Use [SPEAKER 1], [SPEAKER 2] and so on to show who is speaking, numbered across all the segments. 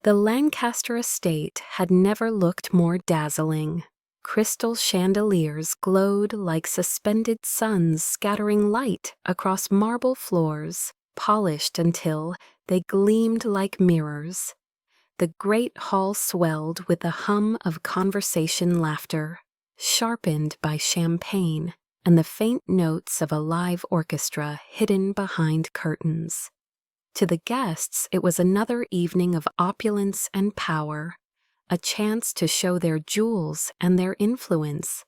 [SPEAKER 1] The Lancaster estate had never looked more dazzling. Crystal chandeliers glowed like suspended suns scattering light across marble floors, polished until they gleamed like mirrors. The great hall swelled with the hum of conversation laughter, sharpened by champagne and the faint notes of a live orchestra hidden behind curtains. To the guests, it was another evening of opulence and power, a chance to show their jewels and their influence.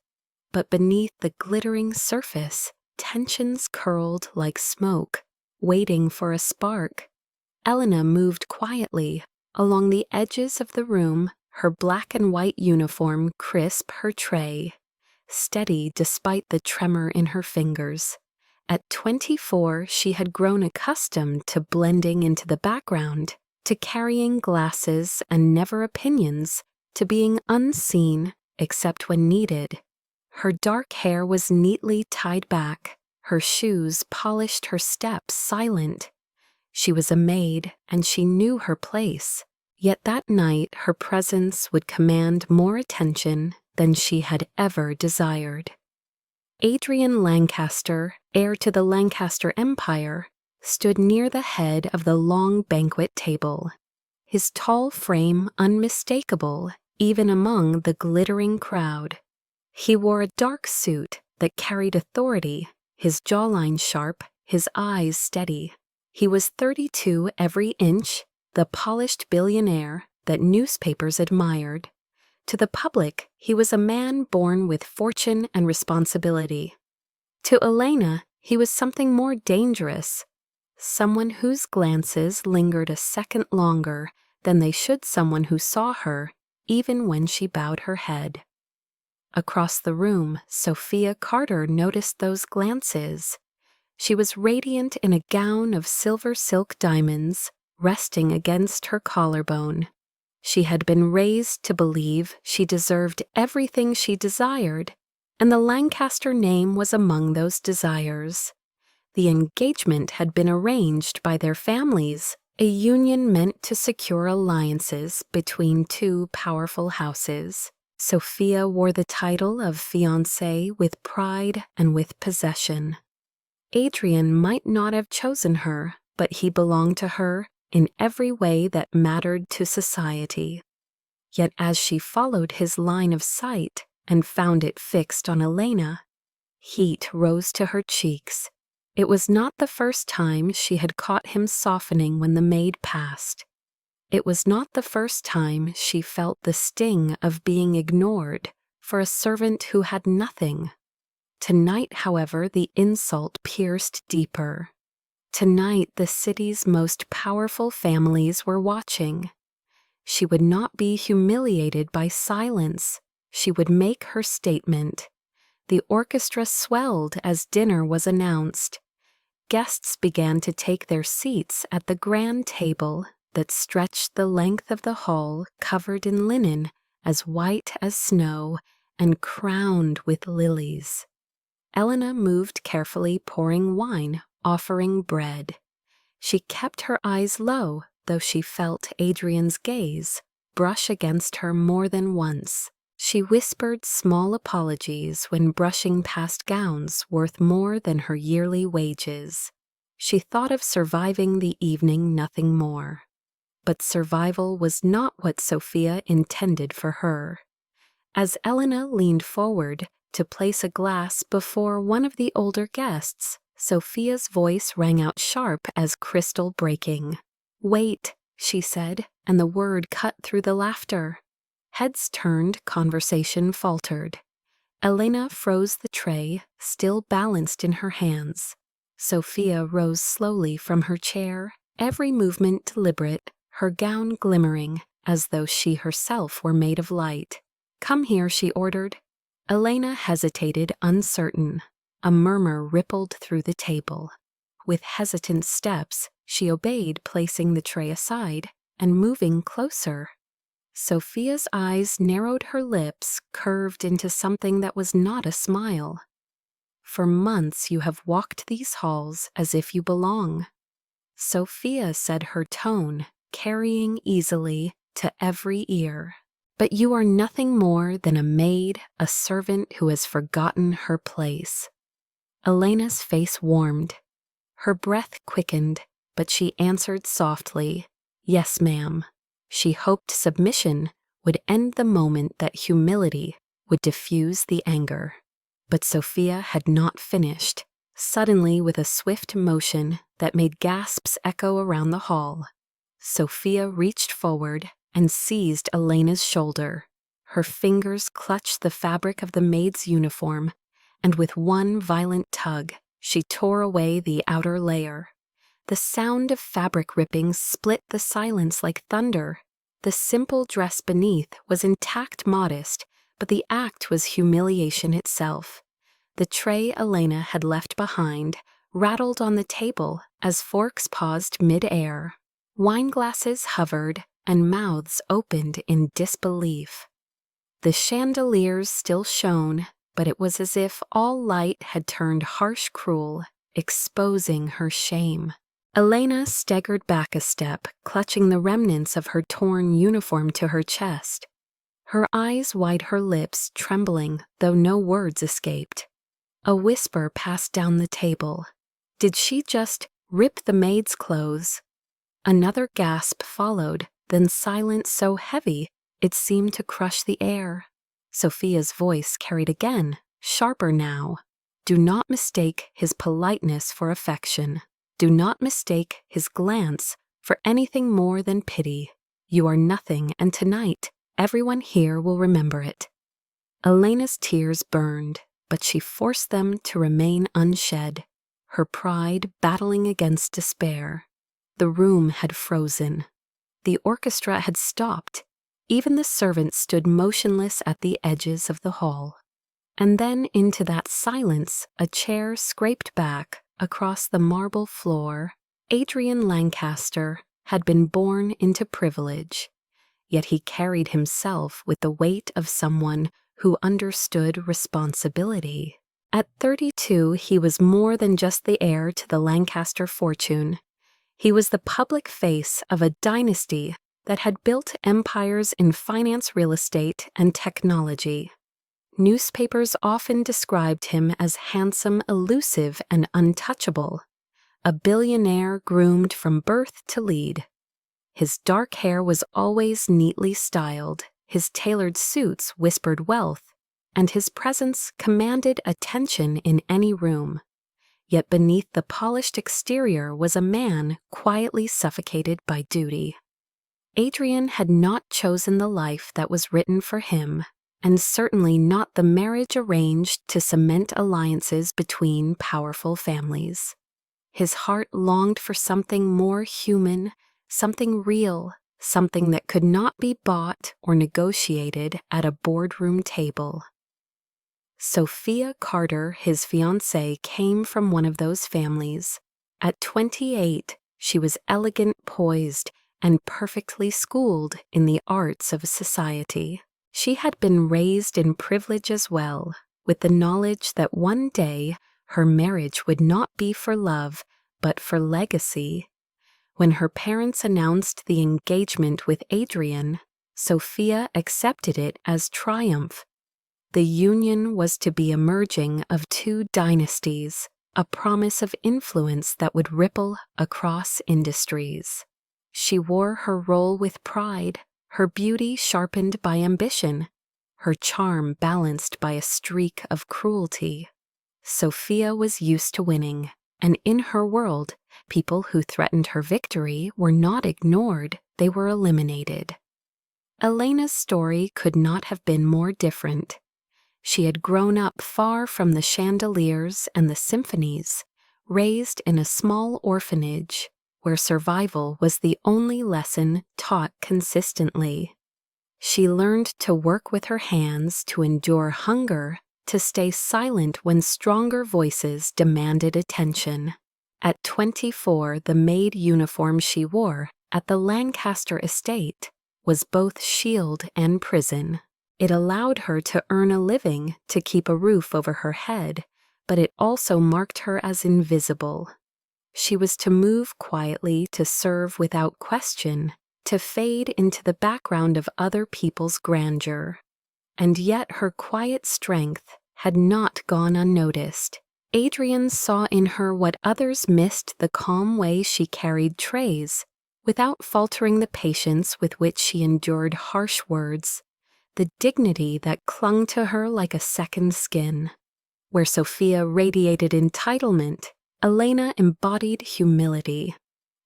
[SPEAKER 1] But beneath the glittering surface, tensions curled like smoke, waiting for a spark. Elena moved quietly along the edges of the room, her black and white uniform crisp her tray, steady despite the tremor in her fingers. At 24, she had grown accustomed to blending into the background, to carrying glasses and never opinions, to being unseen except when needed. Her dark hair was neatly tied back, her shoes polished her steps silent. She was a maid, and she knew her place. Yet that night her presence would command more attention than she had ever desired. Adrian Lancaster, heir to the Lancaster Empire, stood near the head of the long banquet table, his tall frame unmistakable even among the glittering crowd. He wore a dark suit that carried authority, his jawline sharp, his eyes steady. He was 32 every inch, the polished billionaire that newspapers admired. To the public, he was a man born with fortune and responsibility. To Elena, he was something more dangerous, someone whose glances lingered a second longer than they should someone who saw her, even when she bowed her head. Across the room, Sophia Carter noticed those glances. She was radiant in a gown of silver silk diamonds, resting against her collarbone. She had been raised to believe she deserved everything she desired, and the Lancaster name was among those desires. The engagement had been arranged by their families, a union meant to secure alliances between two powerful houses. Sophia wore the title of Fiancée with pride and with possession. Adrian might not have chosen her, but he belonged to her in every way that mattered to society. Yet as she followed his line of sight and found it fixed on Elena, heat rose to her cheeks. It was not the first time she had caught him softening when the maid passed. It was not the first time she felt the sting of being ignored for a servant who had nothing. Tonight, however, the insult pierced deeper. Tonight, the city's most powerful families were watching. She would not be humiliated by silence. She would make her statement. The orchestra swelled as dinner was announced. Guests began to take their seats at the grand table that stretched the length of the hall, covered in linen as white as snow and crowned with lilies. Elena moved carefully, pouring wine, offering bread. She kept her eyes low, though she felt Adrian's gaze brush against her more than once. She whispered small apologies when brushing past gowns worth more than her yearly wages. She thought of surviving the evening, nothing more. But survival was not what Sophia intended for her. As Elena leaned forward to place a glass before one of the older guests, Sophia's voice rang out sharp as crystal breaking. "Wait," she said, and the word cut through the laughter. Heads turned, conversation faltered. Elena froze the tray, still balanced in her hands. Sophia rose slowly from her chair, every movement deliberate, her gown glimmering, as though she herself were made of light. "Come here," she ordered. Elena hesitated, uncertain. A murmur rippled through the table. With hesitant steps, she obeyed, placing the tray aside and moving closer. Sophia's eyes narrowed, her lips curved into something that was not a smile. "For months you have walked these halls as if you belong." Sophia said, her tone carrying easily, to every ear. But you are nothing more than a maid, a servant who has forgotten her place. Elena's face warmed. Her breath quickened, but she answered softly, "Yes, ma'am." She hoped submission would end the moment that humility would diffuse the anger. But Sophia had not finished. Suddenly, with a swift motion that made gasps echo around the hall, Sophia reached forward and seized Elena's shoulder. Her fingers clutched the fabric of the maid's uniform, and with one violent tug, she tore away the outer layer. The sound of fabric ripping split the silence like thunder. The simple dress beneath was intact, modest, but the act was humiliation itself. The tray Elena had left behind rattled on the table as forks paused mid-air. Wineglasses hovered and mouths opened in disbelief. The chandeliers still shone, but it was as if all light had turned harsh cruel, exposing her shame. Elena staggered back a step, clutching the remnants of her torn uniform to her chest. Her eyes wide, her lips trembling, though no words escaped. A whisper passed down the table. Did she just rip the maid's clothes? Another gasp followed, then silence so heavy it seemed to crush the air. Sophia's voice carried again, sharper now. Do not mistake his politeness for affection. Do not mistake his glance for anything more than pity. You are nothing, and tonight everyone here will remember it. Elena's tears burned, but she forced them to remain unshed, her pride battling against despair. The room had frozen. The orchestra had stopped. Even the servants stood motionless at the edges of the hall. And then into that silence a chair scraped back across the marble floor. Adrian Lancaster had been born into privilege, yet he carried himself with the weight of someone who understood responsibility. At 32, he was more than just the heir to the Lancaster fortune. He was the public face of a dynasty that had built empires in finance, real estate, and technology. Newspapers often described him as handsome, elusive, and untouchable, a billionaire groomed from birth to lead. His dark hair was always neatly styled, his tailored suits whispered wealth, and his presence commanded attention in any room. Yet beneath the polished exterior was a man quietly suffocated by duty. Adrian had not chosen the life that was written for him, and certainly not the marriage arranged to cement alliances between powerful families. His heart longed for something more human, something real, something that could not be bought or negotiated at a boardroom table. Sophia Carter, his fiancée, came from one of those families. At 28, she was elegant, poised, and perfectly schooled in the arts of society. She had been raised in privilege as well, with the knowledge that one day her marriage would not be for love, but for legacy. When her parents announced the engagement with Adrian, Sophia accepted it as triumph. The union was to be a merging of two dynasties, a promise of influence that would ripple across industries. She wore her role with pride, her beauty sharpened by ambition, her charm balanced by a streak of cruelty. Sophia was used to winning, and in her world, people who threatened her victory were not ignored, they were eliminated. Elena's story could not have been more different. She had grown up far from the chandeliers and the symphonies, raised in a small orphanage where survival was the only lesson taught consistently. She learned to work with her hands, to endure hunger, to stay silent when stronger voices demanded attention. At 24, the maid uniform she wore at the Lancaster estate was both shield and prison. It allowed her to earn a living, to keep a roof over her head, but it also marked her as invisible. She was to move quietly, to serve without question, to fade into the background of other people's grandeur. And yet her quiet strength had not gone unnoticed. Adrian saw in her what others missed: the calm way she carried trays, without faltering the patience with which she endured harsh words, the dignity that clung to her like a second skin. Where Sophia radiated entitlement, Elena embodied humility.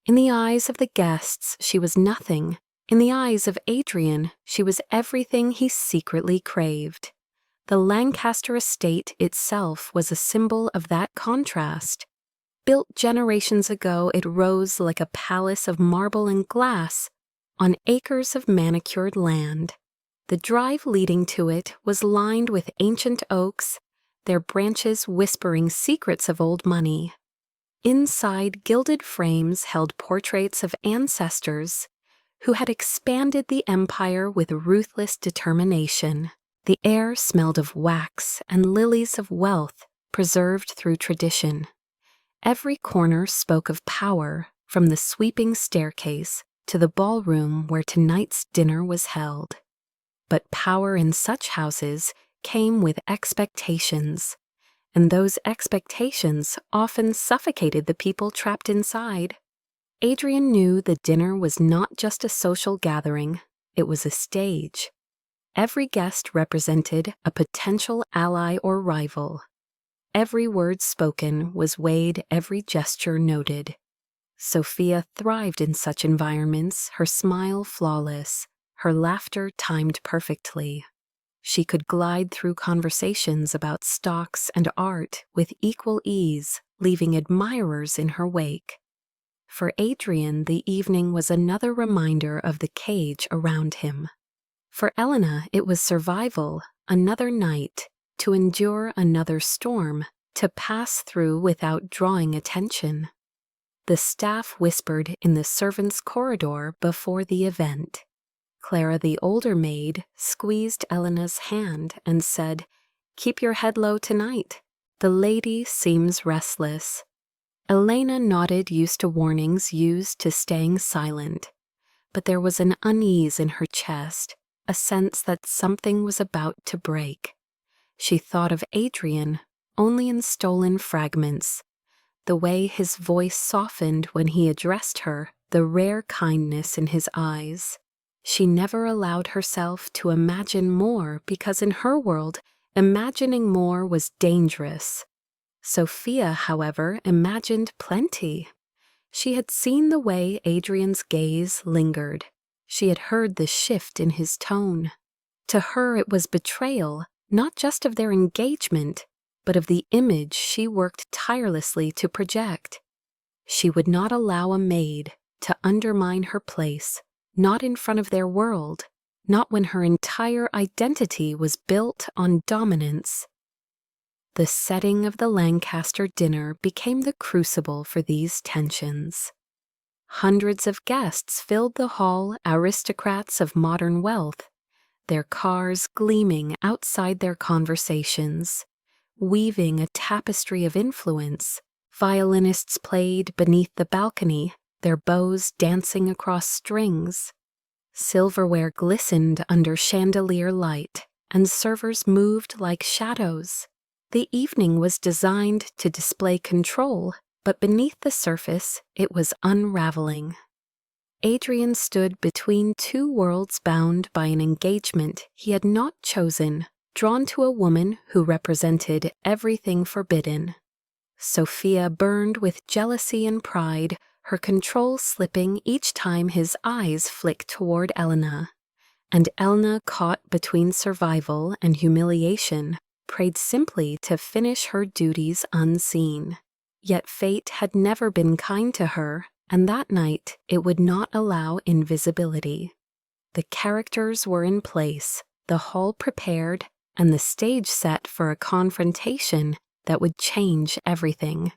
[SPEAKER 1] In the eyes of the guests, she was nothing. In the eyes of Adrian, she was everything he secretly craved. The Lancaster estate itself was a symbol of that contrast. Built generations ago, it rose like a palace of marble and glass on acres of manicured land. The drive leading to it was lined with ancient oaks, their branches whispering secrets of old money. Inside, gilded frames held portraits of ancestors who had expanded the empire with ruthless determination. The air smelled of wax and lilies of wealth preserved through tradition. Every corner spoke of power, from the sweeping staircase to the ballroom where tonight's dinner was held. But power in such houses came with expectations, and those expectations often suffocated the people trapped inside. Adrian knew the dinner was not just a social gathering, it was a stage. Every guest represented a potential ally or rival. Every word spoken was weighed, every gesture noted. Sophia thrived in such environments, her smile flawless, her laughter timed perfectly. She could glide through conversations about stocks and art with equal ease, leaving admirers in her wake. For Adrian, the evening was another reminder of the cage around him. For Elena, it was survival, another night, to endure another storm, to pass through without drawing attention. The staff whispered in the servants' corridor before the event. Clara, the older maid, squeezed Elena's hand and said, "Keep your head low tonight. The lady seems restless." Elena nodded, used to warnings used to staying silent. But there was an unease in her chest, a sense that something was about to break. She thought of Adrian, only in stolen fragments. The way his voice softened when he addressed her, the rare kindness in his eyes. She never allowed herself to imagine more because in her world, imagining more was dangerous. Sophia, however, imagined plenty. She had seen the way Adrian's gaze lingered. She had heard the shift in his tone. To her it was betrayal, not just of their engagement, but of the image she worked tirelessly to project. She would not allow a maid to undermine her place, not in front of their world, not when her entire identity was built on dominance. The setting of the Lancaster dinner became the crucible for these tensions. Hundreds of guests filled the hall, aristocrats of modern wealth, their cars gleaming outside their conversations, weaving a tapestry of influence. Violinists played beneath the balcony, their bows dancing across strings. Silverware glistened under chandelier light, and servers moved like shadows. The evening was designed to display control, but beneath the surface, it was unraveling. Adrian stood between two worlds, bound by an engagement he had not chosen, drawn to a woman who represented everything forbidden. Sophia burned with jealousy and pride, her control slipping each time his eyes flicked toward Elena. And Elena, caught between survival and humiliation, prayed simply to finish her duties unseen. Yet fate had never been kind to her, and that night it would not allow invisibility. The characters were in place, the hall prepared, and the stage set for a confrontation that would change everything.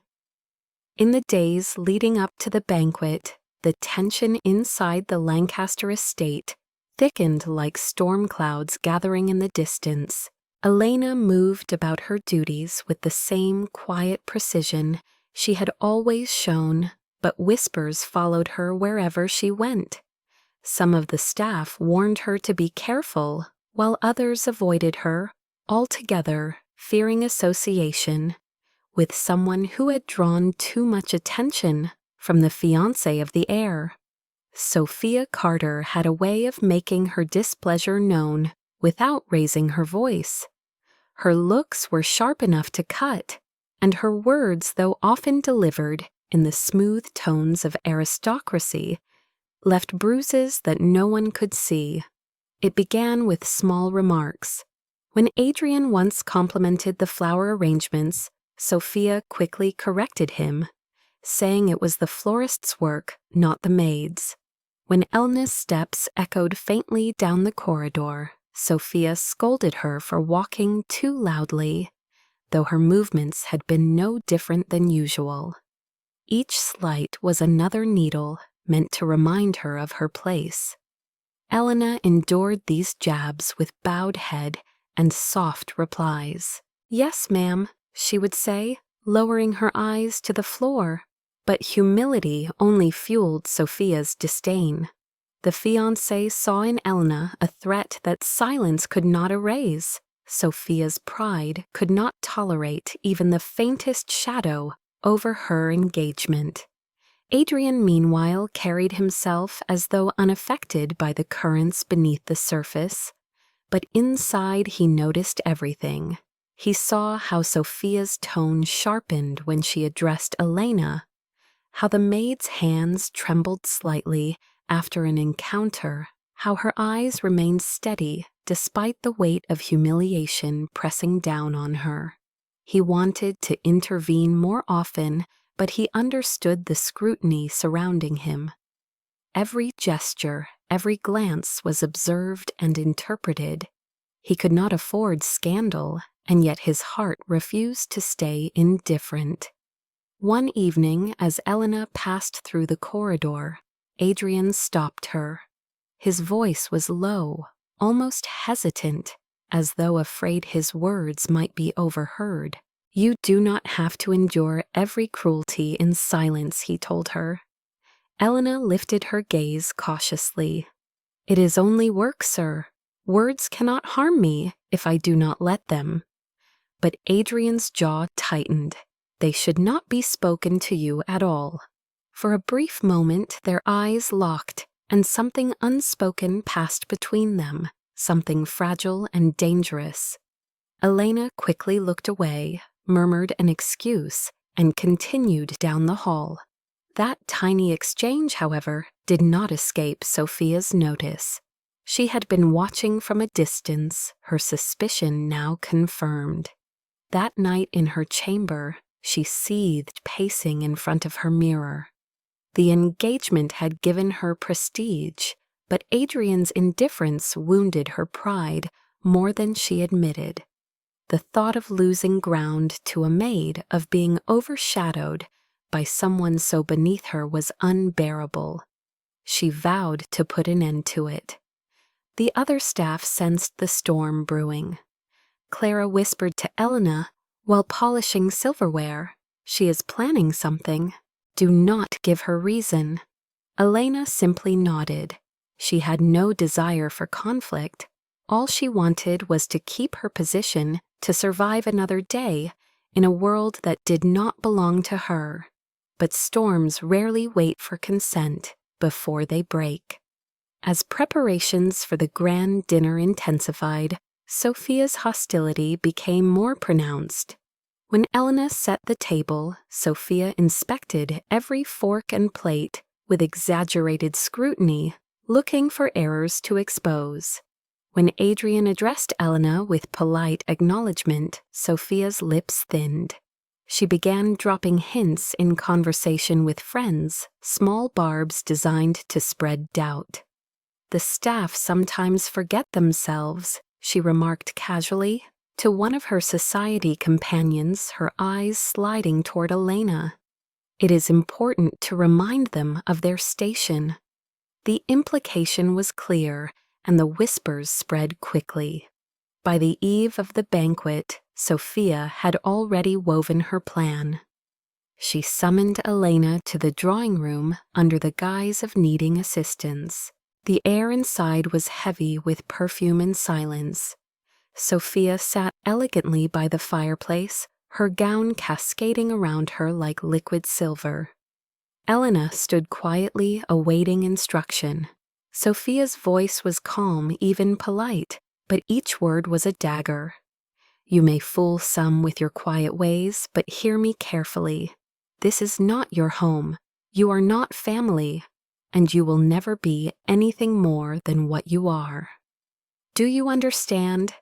[SPEAKER 1] In the days leading up to the banquet, the tension inside the Lancaster estate thickened like storm clouds gathering in the distance. Elena moved about her duties with the same quiet precision she had always shown, but whispers followed her wherever she went. Some of the staff warned her to be careful, while others avoided her, altogether fearing association with someone who had drawn too much attention from the fiancé of the heir. Sophia Carter had a way of making her displeasure known without raising her voice. Her looks were sharp enough to cut, and her words, though often delivered in the smooth tones of aristocracy, left bruises that no one could see. It began with small remarks. When Adrian once complimented the flower arrangements, Sophia quickly corrected him, saying it was the florist's work, not the maid's. When Elena's steps echoed faintly down the corridor, Sophia scolded her for walking too loudly, though her movements had been no different than usual. Each slight was another needle meant to remind her of her place. Elena endured these jabs with bowed head and soft replies. "Yes, ma'am," she would say, lowering her eyes to the floor. But humility only fueled Sophia's disdain. The fiancé saw in Elena a threat that silence could not erase. Sophia's pride could not tolerate even the faintest shadow over her engagement. Adrian, meanwhile, carried himself as though unaffected by the currents beneath the surface, but inside he noticed everything. He saw how Sophia's tone sharpened when she addressed Elena, how the maid's hands trembled slightly after an encounter, how her eyes remained steady despite the weight of humiliation pressing down on her. He wanted to intervene more often, but he understood the scrutiny surrounding him. Every gesture, every glance was observed and interpreted. He could not afford scandal, and yet his heart refused to stay indifferent. One evening, as Elena passed through the corridor, Adrian stopped her. His voice was low, almost hesitant, as though afraid his words might be overheard. "You do not have to endure every cruelty in silence," he told her. Elena lifted her gaze cautiously. "It is only work, sir. Words cannot harm me if I do not let them." But Adrian's jaw tightened. "They should not be spoken to you at all." For a brief moment their eyes locked, and something unspoken passed between them, something fragile and dangerous. Elena quickly looked away, murmured an excuse, and continued down the hall. That tiny exchange, however, did not escape Sophia's notice. She had been watching from a distance, her suspicion now confirmed. That night in her chamber, she seethed pacing in front of her mirror. The engagement had given her prestige, but Adrian's indifference wounded her pride more than she admitted. The thought of losing ground to a maid, of being overshadowed by someone so beneath her, was unbearable. She vowed to put an end to it. The other staff sensed the storm brewing. Clara whispered to Elena while polishing silverware, "She is planning something. Do not give her reason." Elena simply nodded. She had no desire for conflict. All she wanted was to keep her position, to survive another day in a world that did not belong to her. But storms rarely wait for consent before they break. As preparations for the grand dinner intensified, Sophia's hostility became more pronounced. When Elena set the table, Sophia inspected every fork and plate with exaggerated scrutiny, looking for errors to expose. When Adrian addressed Elena with polite acknowledgement, Sophia's lips thinned. She began dropping hints in conversation with friends, small barbs designed to spread doubt. "The staff sometimes forget themselves," she remarked casually to one of her society companions, her eyes sliding toward Elena. "It is important to remind them of their station." The implication was clear, and the whispers spread quickly. By the eve of the banquet, Sophia had already woven her plan. She summoned Elena to the drawing room under the guise of needing assistance. The air inside was heavy with perfume and silence. Sophia sat elegantly by the fireplace, her gown cascading around her like liquid silver. Elena stood quietly awaiting instruction. Sophia's voice was calm, even polite, but each word was a dagger. You may fool some with your quiet ways, but hear me carefully. This is not your home. You are not family, and you will never be anything more than what you are. Do you understand?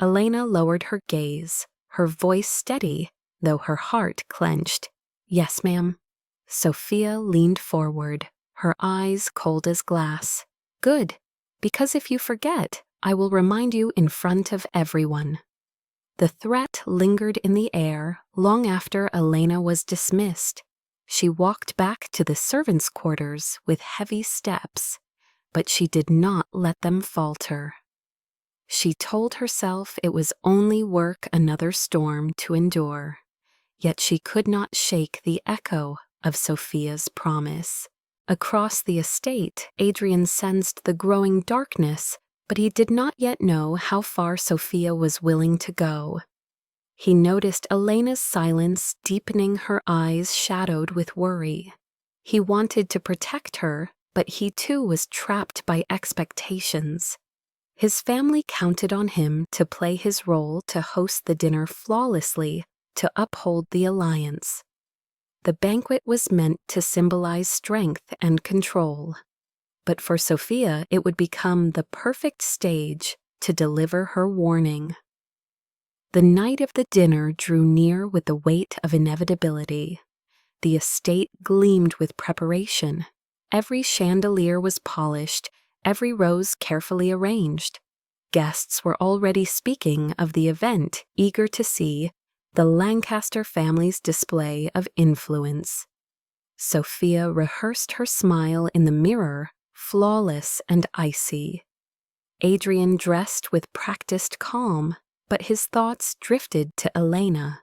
[SPEAKER 1] Elena lowered her gaze, her voice steady, though her heart clenched. Yes, ma'am. Sophia leaned forward, her eyes cold as glass. Good, because if you forget, I will remind you in front of everyone. The threat lingered in the air long after Elena was dismissed. She walked back to the servants' quarters with heavy steps, but she did not let them falter. She told herself it was only work another storm to endure, yet she could not shake the echo of Sophia's promise. Across the estate, Adrian sensed the growing darkness, but he did not yet know how far Sophia was willing to go. He noticed Elena's silence deepening, her eyes shadowed with worry. He wanted to protect her, but he too was trapped by expectations. His family counted on him to play his role, to host the dinner flawlessly, to uphold the alliance. The banquet was meant to symbolize strength and control. But for Sophia, it would become the perfect stage to deliver her warning. The night of the dinner drew near with the weight of inevitability. The estate gleamed with preparation. Every chandelier was polished, every rose carefully arranged. Guests were already speaking of the event, eager to see the Lancaster family's display of influence. Sophia rehearsed her smile in the mirror, flawless and icy. Adrian dressed with practiced calm, but his thoughts drifted to Elena,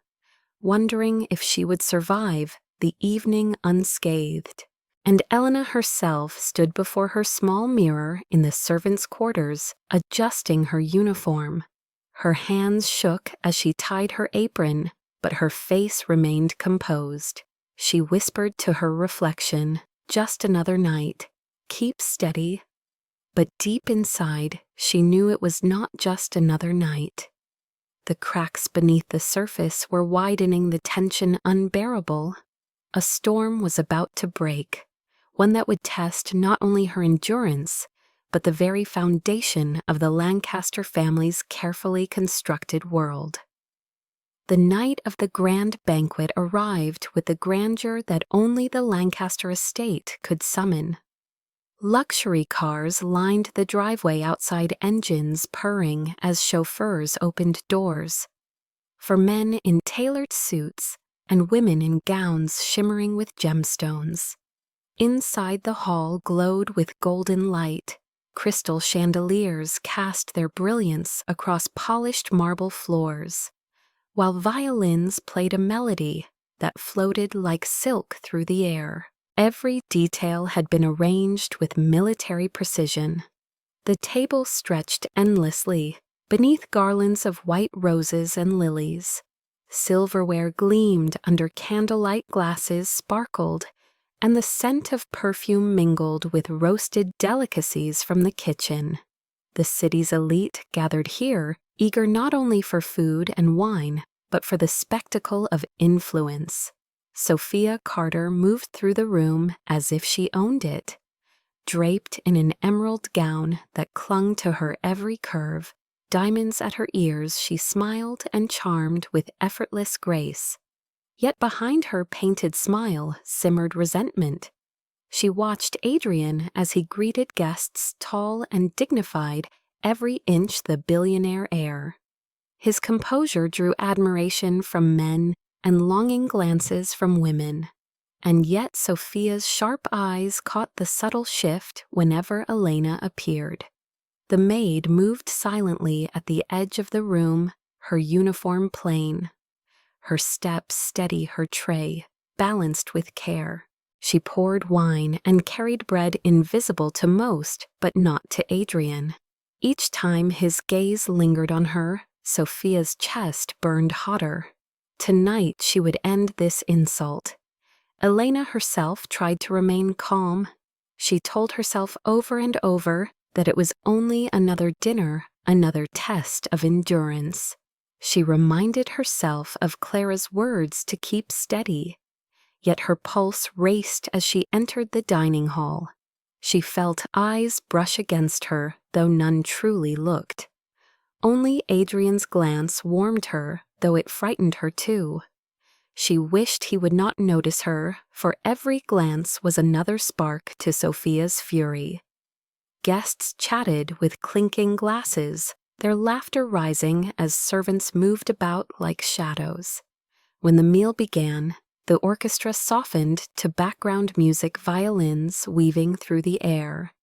[SPEAKER 1] wondering if she would survive the evening unscathed. And Elena herself stood before her small mirror in the servants' quarters, adjusting her uniform. Her hands shook as she tied her apron, but her face remained composed. She whispered to her reflection, "Just another night. Keep steady." But deep inside, she knew it was not just another night. The cracks beneath the surface were widening, the tension unbearable. A storm was about to break, one that would test not only her endurance, but the very foundation of the Lancaster family's carefully constructed world. The night of the grand banquet arrived with the grandeur that only the Lancaster estate could summon. Luxury cars lined the driveway outside, engines purring as chauffeurs opened doors. For men in tailored suits and women in gowns shimmering with gemstones. Inside the hall glowed with golden light. Crystal chandeliers cast their brilliance across polished marble floors, while violins played a melody that floated like silk through the air. Every detail had been arranged with military precision. The table stretched endlessly, beneath garlands of white roses and lilies. Silverware gleamed under candlelight, glasses sparkled, and the scent of perfume mingled with roasted delicacies from the kitchen. The city's elite gathered here, eager not only for food and wine, but for the spectacle of influence. Sophia Carter moved through the room as if she owned it. Draped in an emerald gown that clung to her every curve, diamonds at her ears, she smiled and charmed with effortless grace. Yet behind her painted smile simmered resentment. She watched Adrian as he greeted guests, tall and dignified, every inch the billionaire heir. His composure drew admiration from men and longing glances from women. And yet Sophia's sharp eyes caught the subtle shift whenever Elena appeared. The maid moved silently at the edge of the room, her uniform plain. Her steps steady, her tray balanced with care. She poured wine and carried bread invisible to most, but not to Adrian. Each time his gaze lingered on her, Sophia's chest burned hotter. Tonight she would end this insult. Elena herself tried to remain calm. She told herself over and over that it was only another dinner, another test of endurance. She reminded herself of Clara's words to keep steady. Yet her pulse raced as she entered the dining hall. She felt eyes brush against her, though none truly looked. Only Adrian's glance warmed her, though it frightened her too. She wished he would not notice her, for every glance was another spark to Sophia's fury. Guests chatted with clinking glasses, their laughter rising as servants moved about like shadows. When the meal began, the orchestra softened to background music, violins weaving through the air.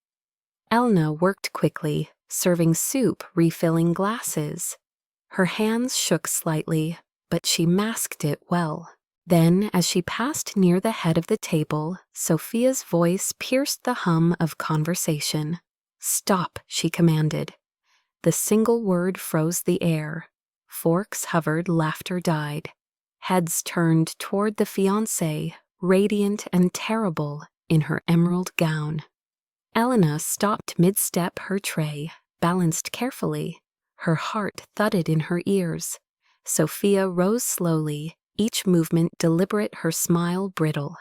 [SPEAKER 1] Elna worked quickly, serving soup, refilling glasses. Her hands shook slightly, but she masked it well. Then, as she passed near the head of the table, Sophia's voice pierced the hum of conversation. "Stop," she commanded. The single word froze the air. Forks hovered, laughter died. Heads turned toward the fiancée, radiant and terrible in her emerald gown. Elena stopped mid-step her tray, balanced carefully. Her heart thudded in her ears. Sophia rose slowly, each movement deliberate, her smile brittle.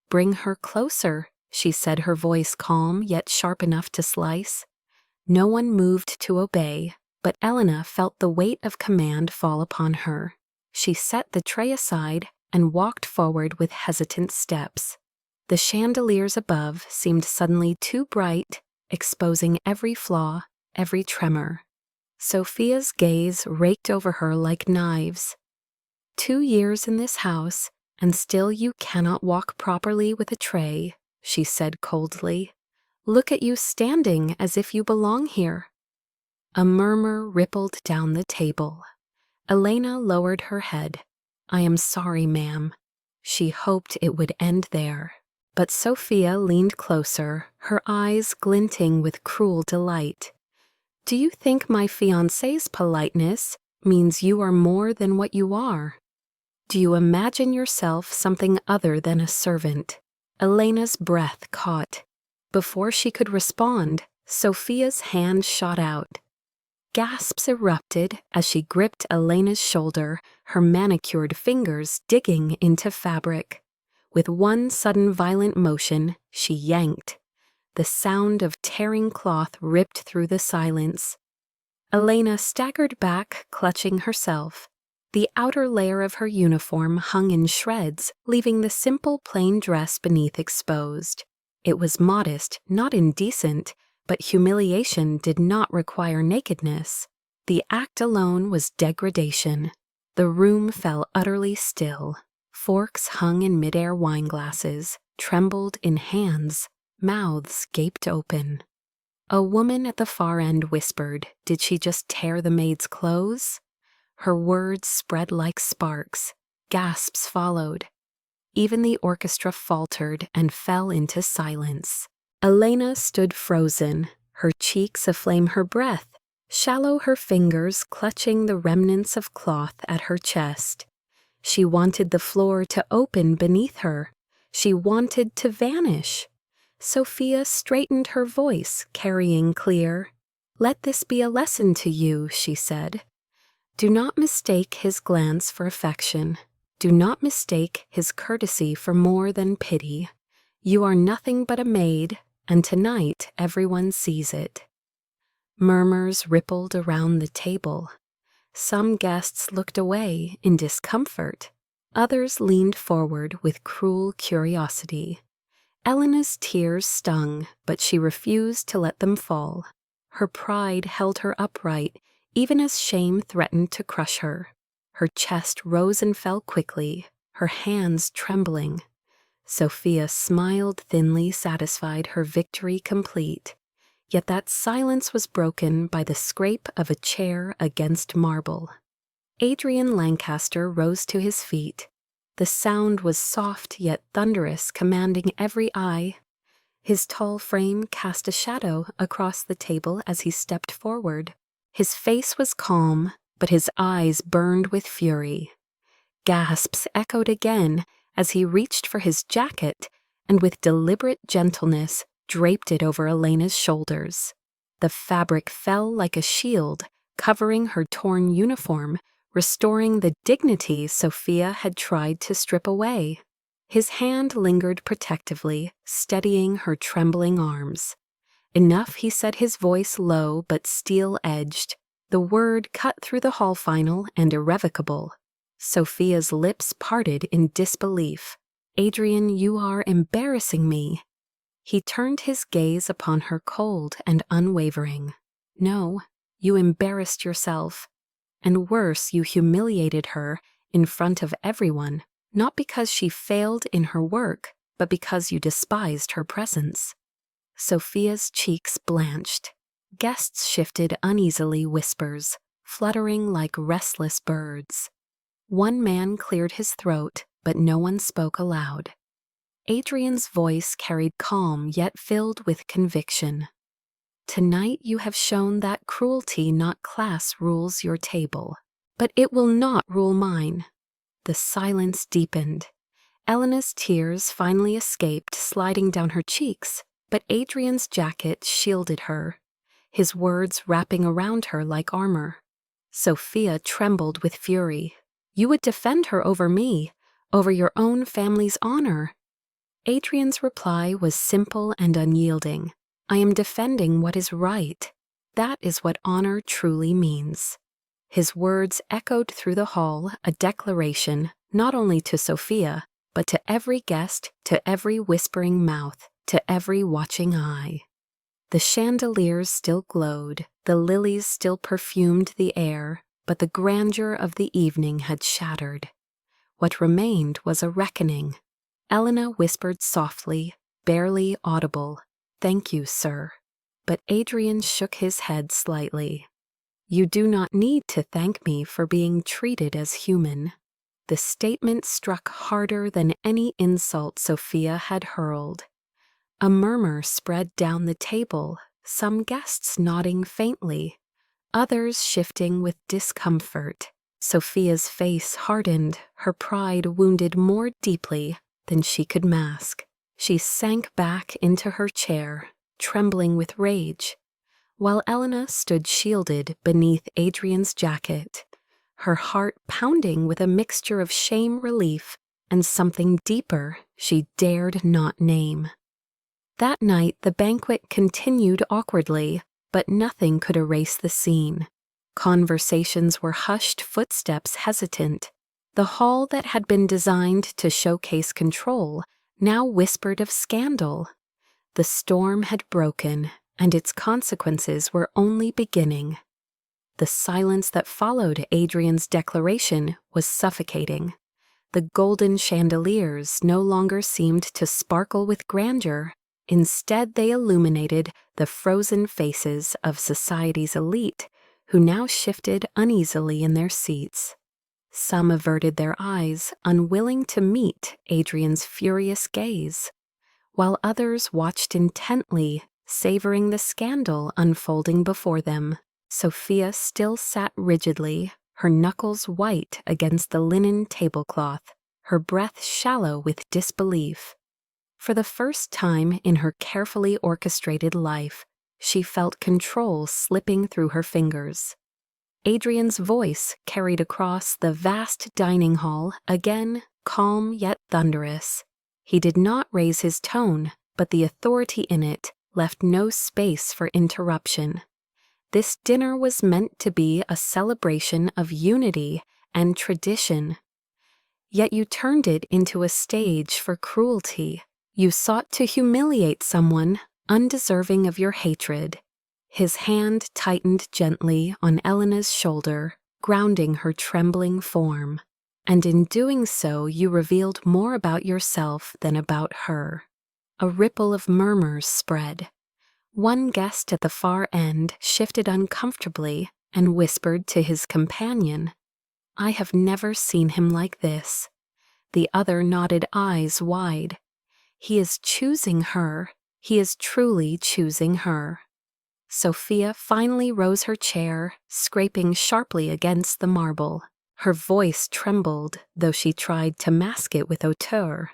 [SPEAKER 1] "Bring her closer," she said, her voice calm yet sharp enough to slice. No one moved to obey, but Elena felt the weight of command fall upon her. She set the tray aside and walked forward with hesitant steps. The chandeliers above seemed suddenly too bright, exposing every flaw, every tremor. Sophia's gaze raked over her like knives. 2 years in this house, and still you cannot walk properly with a tray, she said coldly. Look at you standing as if you belong here. A murmur rippled down the table. Elena lowered her head. "I am sorry, ma'am." She hoped it would end there. But Sophia leaned closer, her eyes glinting with cruel delight. "Do you think my fiancé's politeness means you are more than what you are? Do you imagine yourself something other than a servant?" Elena's breath caught. Before she could respond, Sophia's hand shot out. Gasps erupted as she gripped Elena's shoulder, her manicured fingers digging into fabric. With one sudden violent motion, she yanked. The sound of tearing cloth ripped through the silence. Elena staggered back, clutching herself. The outer layer of her uniform hung in shreds, leaving the simple plain dress beneath exposed. It was modest, not indecent, but humiliation did not require nakedness. The act alone was degradation. The room fell utterly still. Forks hung in midair wineglasses, trembled in hands, mouths gaped open. A woman at the far end whispered, "Did she just tear the maid's clothes?" Her words spread like sparks. Gasps followed. Even the orchestra faltered and fell into silence. Elena stood frozen, her cheeks aflame, her breath shallow, her fingers clutching the remnants of cloth at her chest. She wanted the floor to open beneath her. She wanted to vanish. Sophia straightened her voice, carrying clear. "Let this be a lesson to you," she said. "Do not mistake his glance for affection. Do not mistake his courtesy for more than pity. You are nothing but a maid, and tonight everyone sees it." Murmurs rippled around the table. Some guests looked away in discomfort. Others leaned forward with cruel curiosity. Elena's tears stung, but she refused to let them fall. Her pride held her upright, even as shame threatened to crush her. Her chest rose and fell quickly, her hands trembling. Sophia smiled thinly, satisfied, her victory complete. Yet that silence was broken by the scrape of a chair against marble. Adrian Lancaster rose to his feet. The sound was soft yet thunderous, commanding every eye. His tall frame cast a shadow across the table as he stepped forward. His face was calm, but his eyes burned with fury. Gasps echoed again as he reached for his jacket and with deliberate gentleness draped it over Elena's shoulders. The fabric fell like a shield, covering her torn uniform, restoring the dignity Sophia had tried to strip away. His hand lingered protectively, steadying her trembling arms. Enough, he said, his voice low but steel-edged. The word cut through the hall final and irrevocable. Sophia's lips parted in disbelief. "Adrian, you are embarrassing me." He turned his gaze upon her cold and unwavering. "No, you embarrassed yourself. And worse, you humiliated her in front of everyone, not because she failed in her work, but because you despised her presence." Sophia's cheeks blanched. Guests shifted uneasily, whispers, fluttering like restless birds. One man cleared his throat, but no one spoke aloud. Adrian's voice carried calm yet filled with conviction. "Tonight you have shown that cruelty, not class, rules your table. But it will not rule mine." The silence deepened. Elena's tears finally escaped, sliding down her cheeks, but Adrian's jacket shielded her, his words wrapping around her like armor. Sophia trembled with fury. "You would defend her over me, over your own family's honor." Adrian's reply was simple and unyielding. "I am defending what is right. That is what honor truly means." His words echoed through the hall, a declaration not only to Sophia, but to every guest, to every whispering mouth, to every watching eye. The chandeliers still glowed, the lilies still perfumed the air, but the grandeur of the evening had shattered. What remained was a reckoning. Elena whispered softly, barely audible, "Thank you, sir." But Adrian shook his head slightly. "You do not need to thank me for being treated as human." The statement struck harder than any insult Sophia had hurled. A murmur spread down the table, some guests nodding faintly, others shifting with discomfort. Sophia's face hardened, her pride wounded more deeply than she could mask. She sank back into her chair, trembling with rage, while Elena stood shielded beneath Adrian's jacket, her heart pounding with a mixture of shame, relief, and something deeper she dared not name. That night the banquet continued awkwardly, but nothing could erase the scene. Conversations were hushed, footsteps hesitant. The hall that had been designed to showcase control now whispered of scandal. The storm had broken, and its consequences were only beginning. The silence that followed Adrian's declaration was suffocating. The golden chandeliers no longer seemed to sparkle with grandeur. Instead, they illuminated the frozen faces of society's elite, who now shifted uneasily in their seats. Some averted their eyes, unwilling to meet Adrian's furious gaze, while others watched intently, savoring the scandal unfolding before them. Sophia still sat rigidly, her knuckles white against the linen tablecloth, her breath shallow with disbelief. For the first time in her carefully orchestrated life, she felt control slipping through her fingers. Adrian's voice carried across the vast dining hall, again calm yet thunderous. He did not raise his tone, but the authority in it left no space for interruption. This dinner was meant to be a celebration of unity and tradition. Yet you turned it into a stage for cruelty. You sought to humiliate someone undeserving of your hatred. His hand tightened gently on Elena's shoulder, grounding her trembling form. And in doing so, you revealed more about yourself than about her. A ripple of murmurs spread. One guest at the far end shifted uncomfortably and whispered to his companion, "I have never seen him like this." The other nodded, eyes wide. He is choosing her. He is truly choosing her. Sophia finally rose her chair, scraping sharply against the marble. Her voice trembled, though she tried to mask it with hauteur.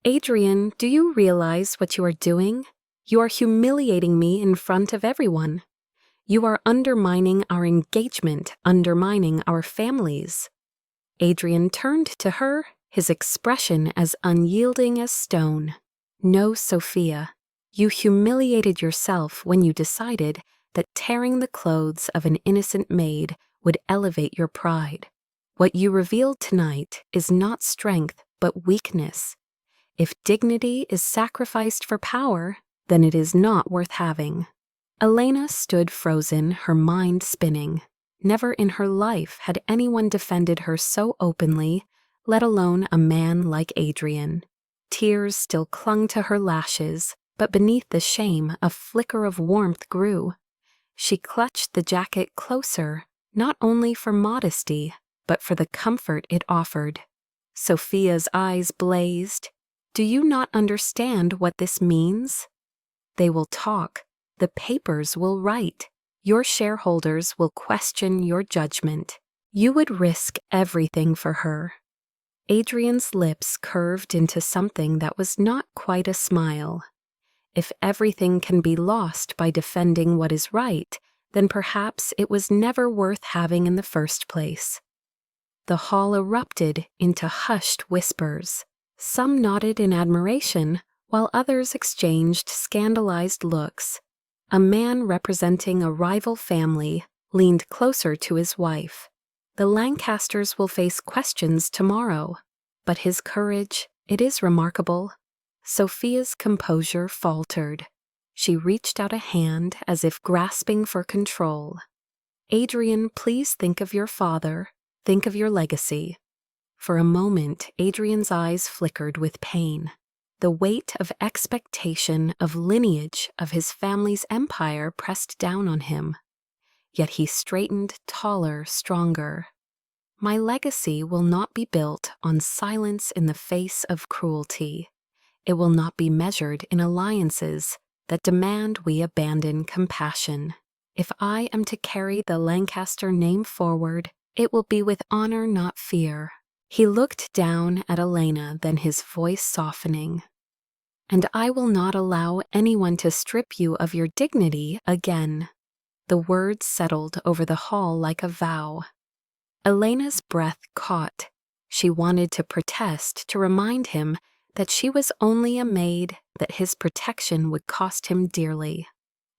[SPEAKER 1] Adrian, do you realize what you are doing? You are humiliating me in front of everyone. You are undermining our engagement, undermining our families. Adrian turned to her, his expression as unyielding as stone. No, Sophia. You humiliated yourself when you decided that tearing the clothes of an innocent maid would elevate your pride. What you revealed tonight is not strength, but weakness. If dignity is sacrificed for power, then it is not worth having. Elena stood frozen, her mind spinning. Never in her life had anyone defended her so openly, let alone a man like Adrian. Tears still clung to her lashes, but beneath the shame a flicker of warmth grew. She clutched the jacket closer, not only for modesty, but for the comfort it offered. Sophia's eyes blazed. Do you not understand what this means? They will talk. The papers will write. Your shareholders will question your judgment. You would risk everything for her. Adrian's lips curved into something that was not quite a smile. If everything can be lost by defending what is right, then perhaps it was never worth having in the first place. The hall erupted into hushed whispers. Some nodded in admiration, while others exchanged scandalized looks. A man representing a rival family leaned closer to his wife. The Lancasters will face questions tomorrow, but his courage, it is remarkable. Sophia's composure faltered. She reached out a hand as if grasping for control. Adrian, please think of your father. Think of your legacy. For a moment, Adrian's eyes flickered with pain. The weight of expectation, of lineage, of his family's empire pressed down on him. Yet he straightened taller, stronger. My legacy will not be built on silence in the face of cruelty. It will not be measured in alliances that demand we abandon compassion. If I am to carry the Lancaster name forward, it will be with honor, not fear. He looked down at Elena, then his voice softening. And I will not allow anyone to strip you of your dignity again. The words settled over the hall like a vow. Elena's breath caught. She wanted to protest, to remind him that she was only a maid, that his protection would cost him dearly.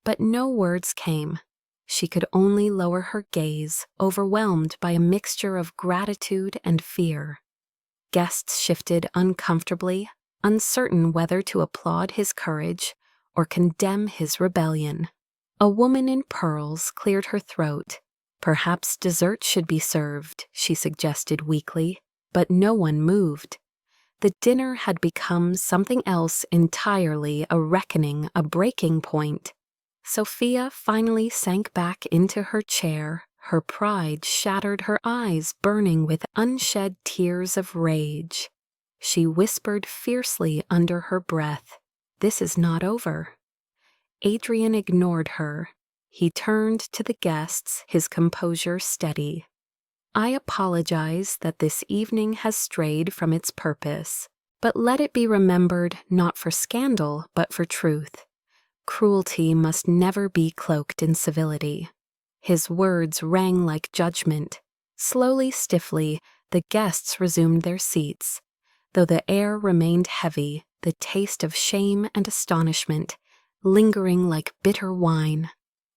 [SPEAKER 1] But no words came. She could only lower her gaze, overwhelmed by a mixture of gratitude and fear. Guests shifted uncomfortably, uncertain whether to applaud his courage or condemn his rebellion. A woman in pearls cleared her throat. Perhaps dessert should be served, she suggested weakly, but no one moved. The dinner had become something else entirely, a reckoning, a breaking point. Sophia finally sank back into her chair, her pride shattered, her eyes burning with unshed tears of rage. She whispered fiercely under her breath, "This is not over." Adrian ignored her. He turned to the guests, his composure steady. I apologize that this evening has strayed from its purpose, but let it be remembered not for scandal, but for truth. Cruelty must never be cloaked in civility. His words rang like judgment. Slowly, stiffly, the guests resumed their seats. Though the air remained heavy, the taste of shame and astonishment, lingering like bitter wine.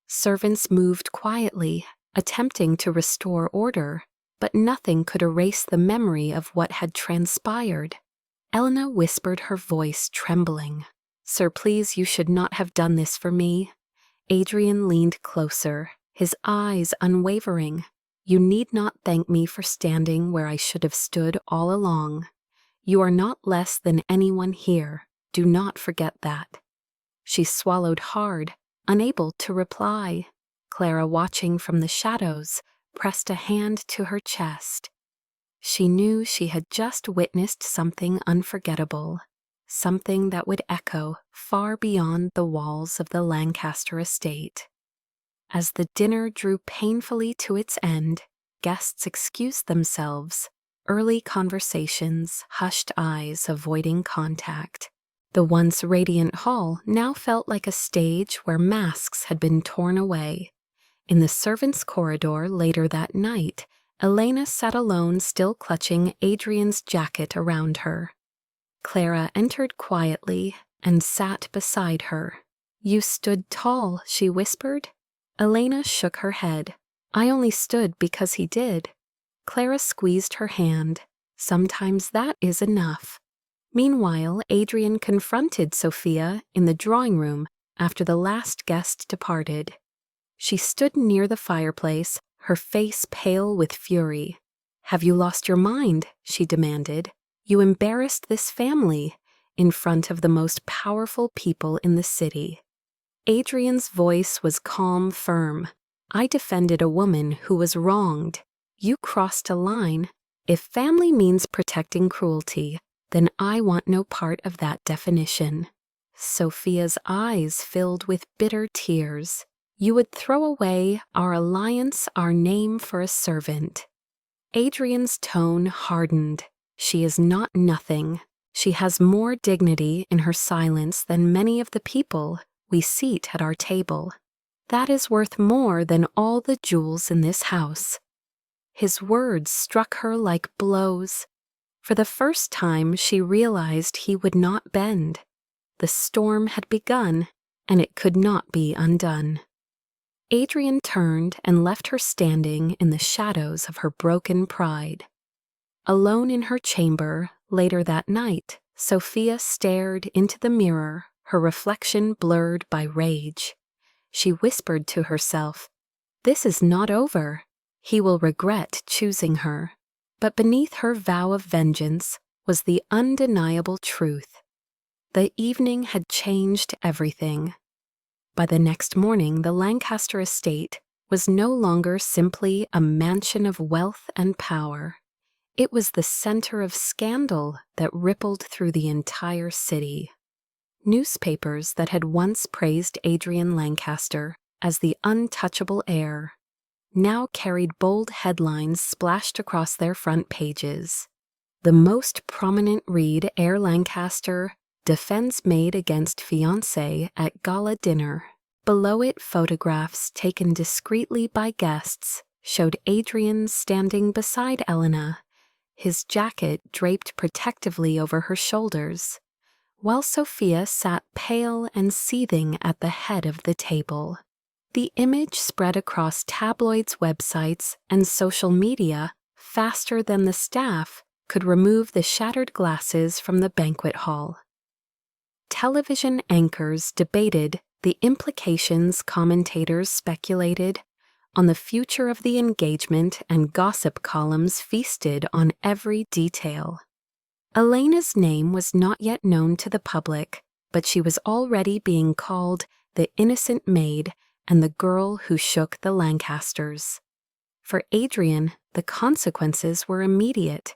[SPEAKER 1] Servants moved quietly, attempting to restore order, but nothing could erase the memory of what had transpired. Elena whispered, her voice trembling. "Sir, please, you should not have done this for me." Adrian leaned closer, his eyes unwavering. "You need not thank me for standing where I should have stood all along. You are not less than anyone here. Do not forget that." She swallowed hard, unable to reply. Clara, watching from the shadows, pressed a hand to her chest. She knew she had just witnessed something unforgettable, something that would echo far beyond the walls of the Lancaster estate. As the dinner drew painfully to its end, guests excused themselves, early conversations, hushed eyes avoiding contact. The once radiant hall now felt like a stage where masks had been torn away. In the servants' corridor later that night, Elena sat alone, still clutching Adrian's jacket around her. Clara entered quietly and sat beside her. "You stood tall," she whispered. Elena shook her head. "I only stood because he did." Clara squeezed her hand. "Sometimes that is enough." Meanwhile, Adrian confronted Sophia in the drawing room after the last guest departed. She stood near the fireplace, her face pale with fury. "Have you lost your mind?" she demanded. "You embarrassed this family in front of the most powerful people in the city." Adrian's voice was calm, firm. "I defended a woman who was wronged. You crossed a line. If family means protecting cruelty, then I want no part of that definition." Sophia's eyes filled with bitter tears. "You would throw away our alliance, our name for a servant." Adrian's tone hardened. "She is not nothing. She has more dignity in her silence than many of the people we seat at our table. That is worth more than all the jewels in this house." His words struck her like blows. For the first time, she realized he would not bend. The storm had begun, and it could not be undone. Adrian turned and left her standing in the shadows of her broken pride. Alone in her chamber, later that night, Sophia stared into the mirror, her reflection blurred by rage. She whispered to herself, "This is not over. He will regret choosing her." But beneath her vow of vengeance was the undeniable truth. The evening had changed everything. By the next morning, the Lancaster estate was no longer simply a mansion of wealth and power. It was the center of scandal that rippled through the entire city. Newspapers that had once praised Adrian Lancaster as the untouchable heir now carried bold headlines splashed across their front pages. The most prominent read, "Heir Lancaster defends Maid against Fiancée at gala dinner." Below it, photographs taken discreetly by guests showed Adrian standing beside Elena, his jacket draped protectively over her shoulders, while Sophia sat pale and seething at the head of the table. The image spread across tabloids, websites, and social media faster than the staff could remove the shattered glasses from the banquet hall. Television anchors debated the implications, commentators speculated on the future of the engagement, and gossip columns feasted on every detail. Elena's name was not yet known to the public, but she was already being called the innocent maid and the girl who shook the Lancasters. For Adrian, the consequences were immediate.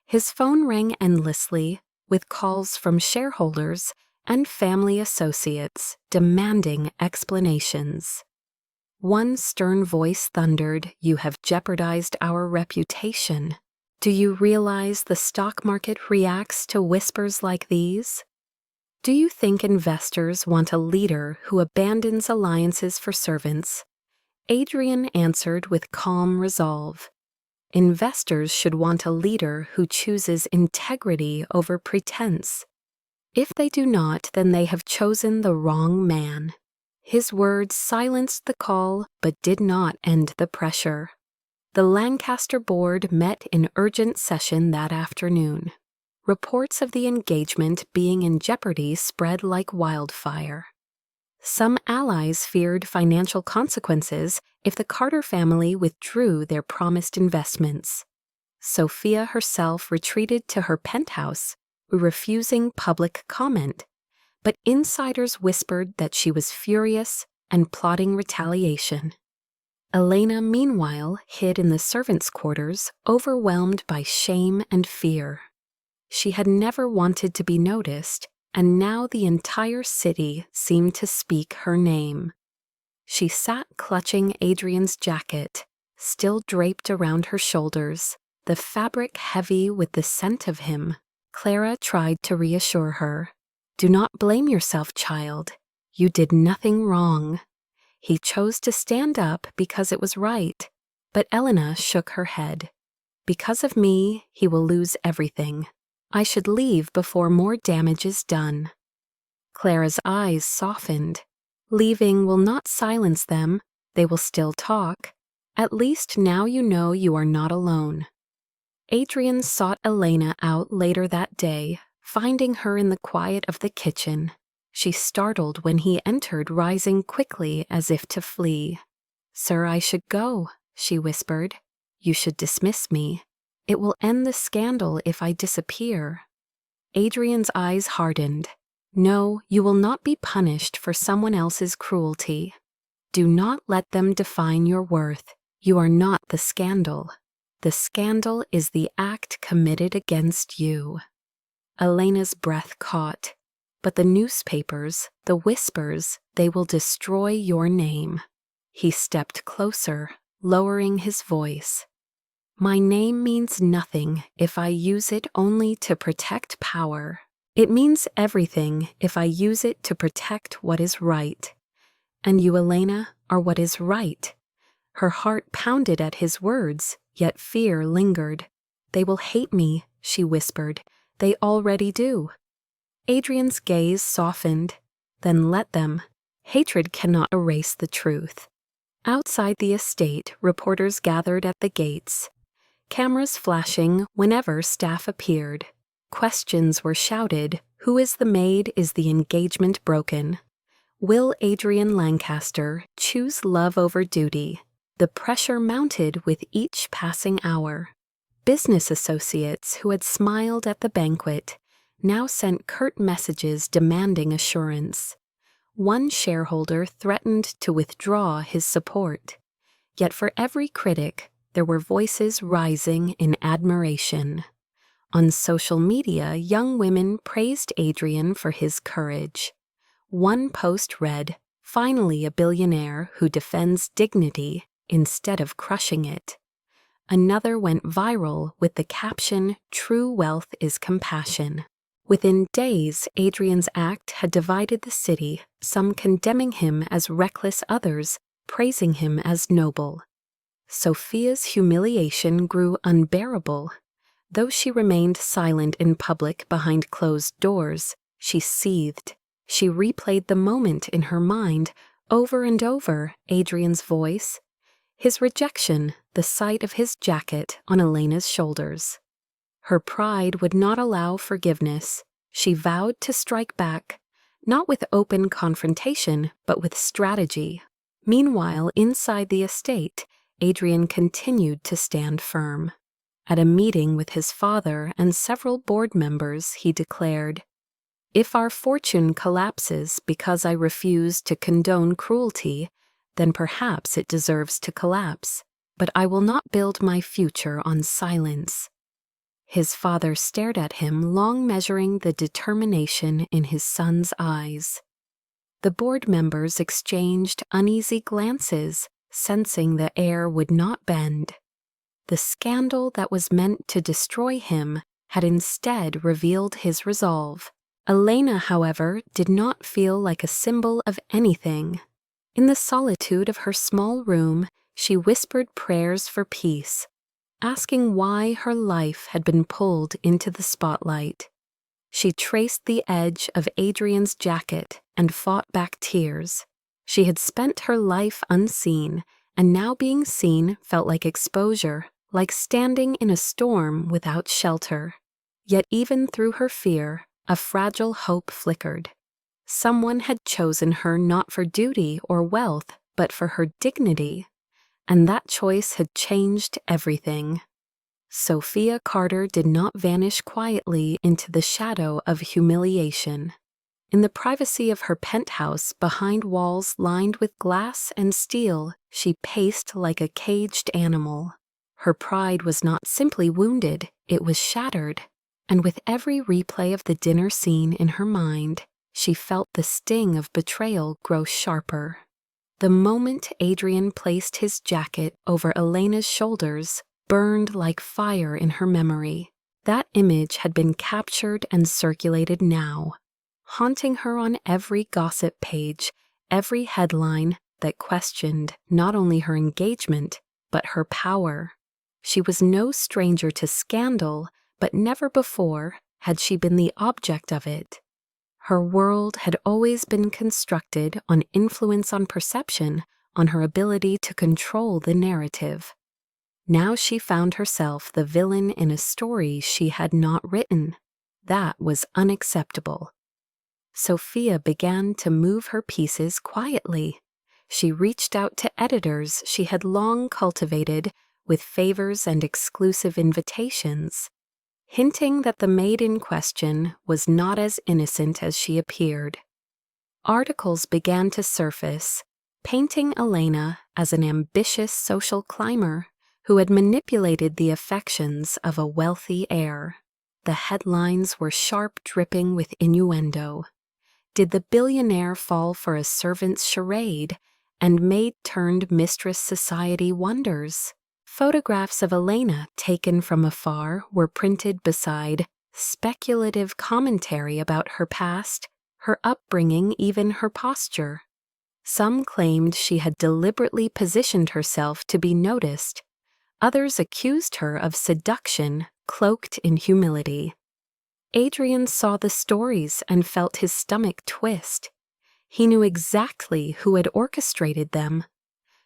[SPEAKER 1] His phone rang endlessly, with calls from shareholders and family associates demanding explanations. One stern voice thundered, "You have jeopardized our reputation. Do you realize the stock market reacts to whispers like these? Do you think investors want a leader who abandons alliances for servants?" Adrian answered with calm resolve. Investors should want a leader who chooses integrity over pretense. If they do not, then they have chosen the wrong man. His words silenced the call but did not end the pressure. The Lancaster board met in urgent session that afternoon. Reports of the engagement being in jeopardy spread like wildfire. Some allies feared financial consequences if the Carter family withdrew their promised investments. Sophia herself retreated to her penthouse, refusing public comment, but insiders whispered that she was furious and plotting retaliation. Elena, meanwhile, hid in the servants' quarters, overwhelmed by shame and fear. She had never wanted to be noticed, and now the entire city seemed to speak her name. She sat clutching Adrian's jacket, still draped around her shoulders, the fabric heavy with the scent of him. Clara tried to reassure her. "Do not blame yourself, child. You did nothing wrong." He chose to stand up because it was right, but Elena shook her head. "Because of me, he will lose everything. I should leave before more damage is done." Clara's eyes softened. "Leaving will not silence them. They will still talk. At least now you know you are not alone." Adrian sought Elena out later that day, finding her in the quiet of the kitchen. She startled when he entered, rising quickly as if to flee. "Sir, I should go," she whispered. "You should dismiss me. It will end the scandal if I disappear." Adrian's eyes hardened. "No, you will not be punished for someone else's cruelty. Do not let them define your worth. You are not the scandal. The scandal is the act committed against you." Elena's breath caught. "But the newspapers, the whispers, they will destroy your name." He stepped closer, lowering his voice. "My name means nothing if I use it only to protect power. It means everything if I use it to protect what is right. And you, Elena, are what is right." Her heart pounded at his words, yet fear lingered. "They will hate me," she whispered. "They already do." Adrian's gaze softened. "Then let them. Hatred cannot erase the truth." Outside the estate, reporters gathered at the gates, cameras flashing whenever staff appeared. Questions were shouted. Who is the maid? Is the engagement broken? Will Adrian Lancaster choose love over duty? The pressure mounted with each passing hour. Business associates who had smiled at the banquet now sent curt messages demanding assurance. One shareholder threatened to withdraw his support. Yet for every critic, there were voices rising in admiration. On social media, young women praised Adrian for his courage. One post read, "Finally a billionaire who defends dignity instead of crushing it." Another went viral with the caption, "True wealth is compassion." Within days, Adrian's act had divided the city, some condemning him as reckless, others praising him as noble. Sophia's humiliation grew unbearable. Though she remained silent in public behind closed doors, she seethed. She replayed the moment in her mind, over and over, Adrian's voice, his rejection, the sight of his jacket on Elena's shoulders. Her pride would not allow forgiveness. She vowed to strike back, not with open confrontation, but with strategy. Meanwhile, inside the estate, Adrian continued to stand firm. At a meeting with his father and several board members, he declared, "If our fortune collapses because I refuse to condone cruelty, then perhaps it deserves to collapse, but I will not build my future on silence." His father stared at him, long measuring the determination in his son's eyes. The board members exchanged uneasy glances, sensing the air would not bend. The scandal that was meant to destroy him had instead revealed his resolve. Elena, however, did not feel like a symbol of anything. In the solitude of her small room, she whispered prayers for peace, asking why her life had been pulled into the spotlight. She traced the edge of Adrian's jacket and fought back tears. She had spent her life unseen, and now being seen felt like exposure, like standing in a storm without shelter. Yet even through her fear, a fragile hope flickered. Someone had chosen her not for duty or wealth, but for her dignity. And that choice had changed everything. Sophia Carter did not vanish quietly into the shadow of humiliation. In the privacy of her penthouse, behind walls lined with glass and steel, she paced like a caged animal. Her pride was not simply wounded, it was shattered, and with every replay of the dinner scene in her mind, she felt the sting of betrayal grow sharper. The moment Adrian placed his jacket over Elena's shoulders burned like fire in her memory. That image had been captured and circulated now, haunting her on every gossip page, every headline that questioned not only her engagement, but her power. She was no stranger to scandal, but never before had she been the object of it. Her world had always been constructed on influence on perception, on her ability to control the narrative. Now she found herself the villain in a story she had not written. That was unacceptable. Sophia began to move her pieces quietly. She reached out to editors she had long cultivated with favors and exclusive invitations, hinting that the maid in question was not as innocent as she appeared. Articles began to surface, painting Elena as an ambitious social climber who had manipulated the affections of a wealthy heir. The headlines were sharp, dripping with innuendo. Did the billionaire fall for a servant's charade, and maid turned mistress society wonders? Photographs of Elena taken from afar were printed beside speculative commentary about her past, her upbringing, even her posture. Some claimed she had deliberately positioned herself to be noticed. Others accused her of seduction cloaked in humility. Adrian saw the stories and felt his stomach twist. He knew exactly who had orchestrated them.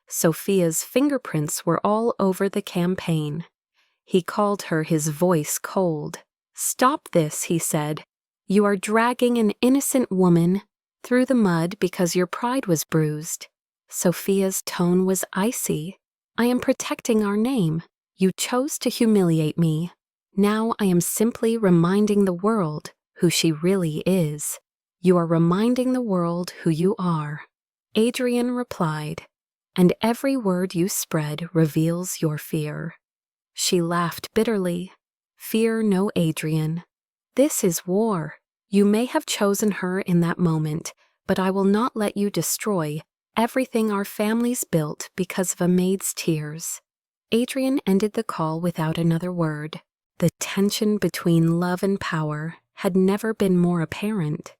[SPEAKER 1] Sophia's fingerprints were all over the campaign. He called her his voice cold. "Stop this," he said. "You are dragging an innocent woman through the mud because your pride was bruised." Sophia's tone was icy. "I am protecting our name. You chose to humiliate me. Now I am simply reminding the world who she really is." "You are reminding the world who you are," Adrian replied, "and every word you spread reveals your fear." She laughed bitterly. "Fear no Adrian. This is war. You may have chosen her in that moment, but I will not let you destroy everything our families built because of a maid's tears." Adrian ended the call without another word. The tension between love and power had never been more apparent.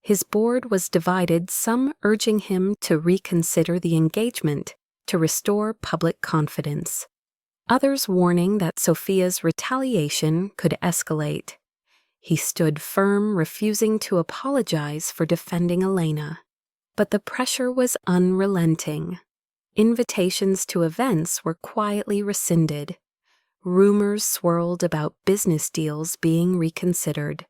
[SPEAKER 1] His board was divided, some urging him to reconsider the engagement to restore public confidence, others warning that Sophia's retaliation could escalate. He stood firm, refusing to apologize for defending Elena. But the pressure was unrelenting. Invitations to events were quietly rescinded. Rumors swirled about business deals being reconsidered.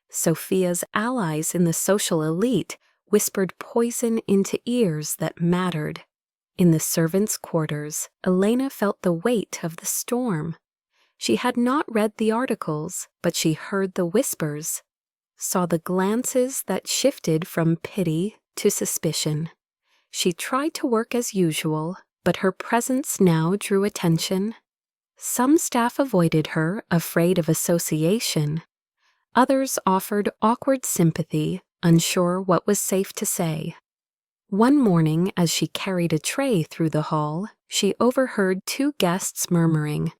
[SPEAKER 1] Sophia's allies in the social elite whispered poison into ears that mattered. In the servants' quarters, Elena felt the weight of the storm. She had not read the articles, but she heard the whispers, saw the glances that shifted from pity to suspicion. She tried to work as usual, but her presence now drew attention. Some staff avoided her, afraid of association. Others offered awkward sympathy, unsure what was safe to say. One morning, as she carried a tray through the hall, she overheard two guests murmuring,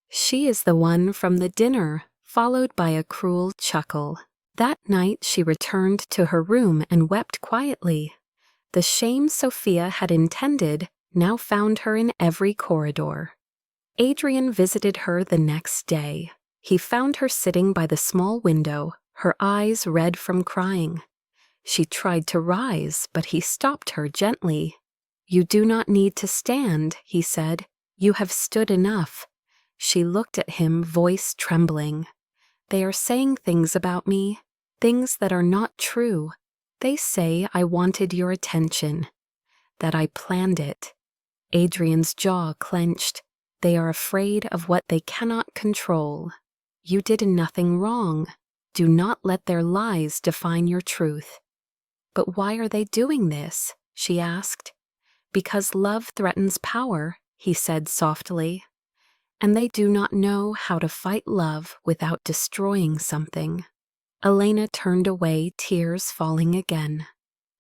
[SPEAKER 1] "She is the one from the dinner," followed by a cruel chuckle. That night she returned to her room and wept quietly. The shame Sophia had intended now found her in every corridor. Adrian visited her the next day. He found her sitting by the small window, her eyes red from crying. She tried to rise, but he stopped her gently. "You do not need to stand," he said. "You have stood enough." She looked at him, voice trembling. "They are saying things about me, things that are not true. They say I wanted your attention, that I planned it." Adrian's jaw clenched. "They are afraid of what they cannot control. You did nothing wrong. Do not let their lies define your truth." "But why are they doing this?" she asked. "Because love threatens power," he said softly. "And they do not know how to fight love without destroying something." Elena turned away, tears falling again.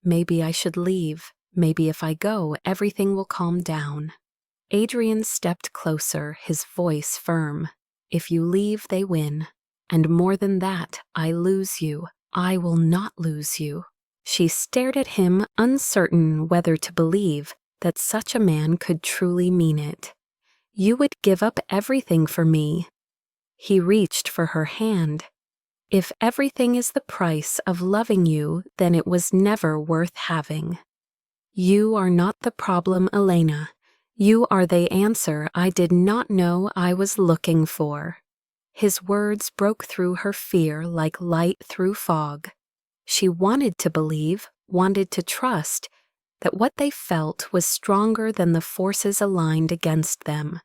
[SPEAKER 1] "Maybe I should leave. Maybe if I go, everything will calm down." Adrian stepped closer, his voice firm. "If you leave, they win. And more than that, I lose you. I will not lose you." She stared at him, uncertain whether to believe that such a man could truly mean it. "You would give up everything for me." He reached for her hand. "If everything is the price of loving you, then it was never worth having." "You are not the problem, Elena. You are the answer I did not know I was looking for." His words broke through her fear like light through fog. She wanted to believe, wanted to trust, that what they felt was stronger than the forces aligned against them.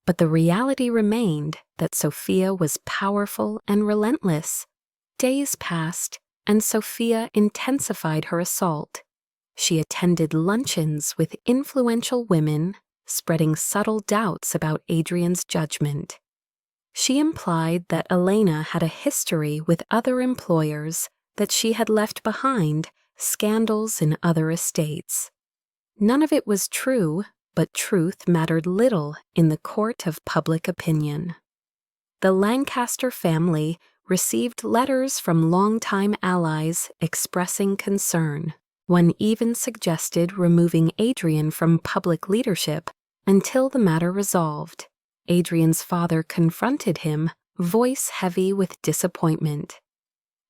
[SPEAKER 1] But the reality remained that Sophia was powerful and relentless. Days passed, and Sophia intensified her assault. She attended luncheons with influential women, spreading subtle doubts about Adrian's judgment. She implied that Elena had a history with other employers, that she had left behind scandals in other estates. None of it was true, but truth mattered little in the court of public opinion. The Lancaster family received letters from longtime allies expressing concern. One even suggested removing Adrian from public leadership until the matter resolved. Adrian's father confronted him, voice heavy with disappointment.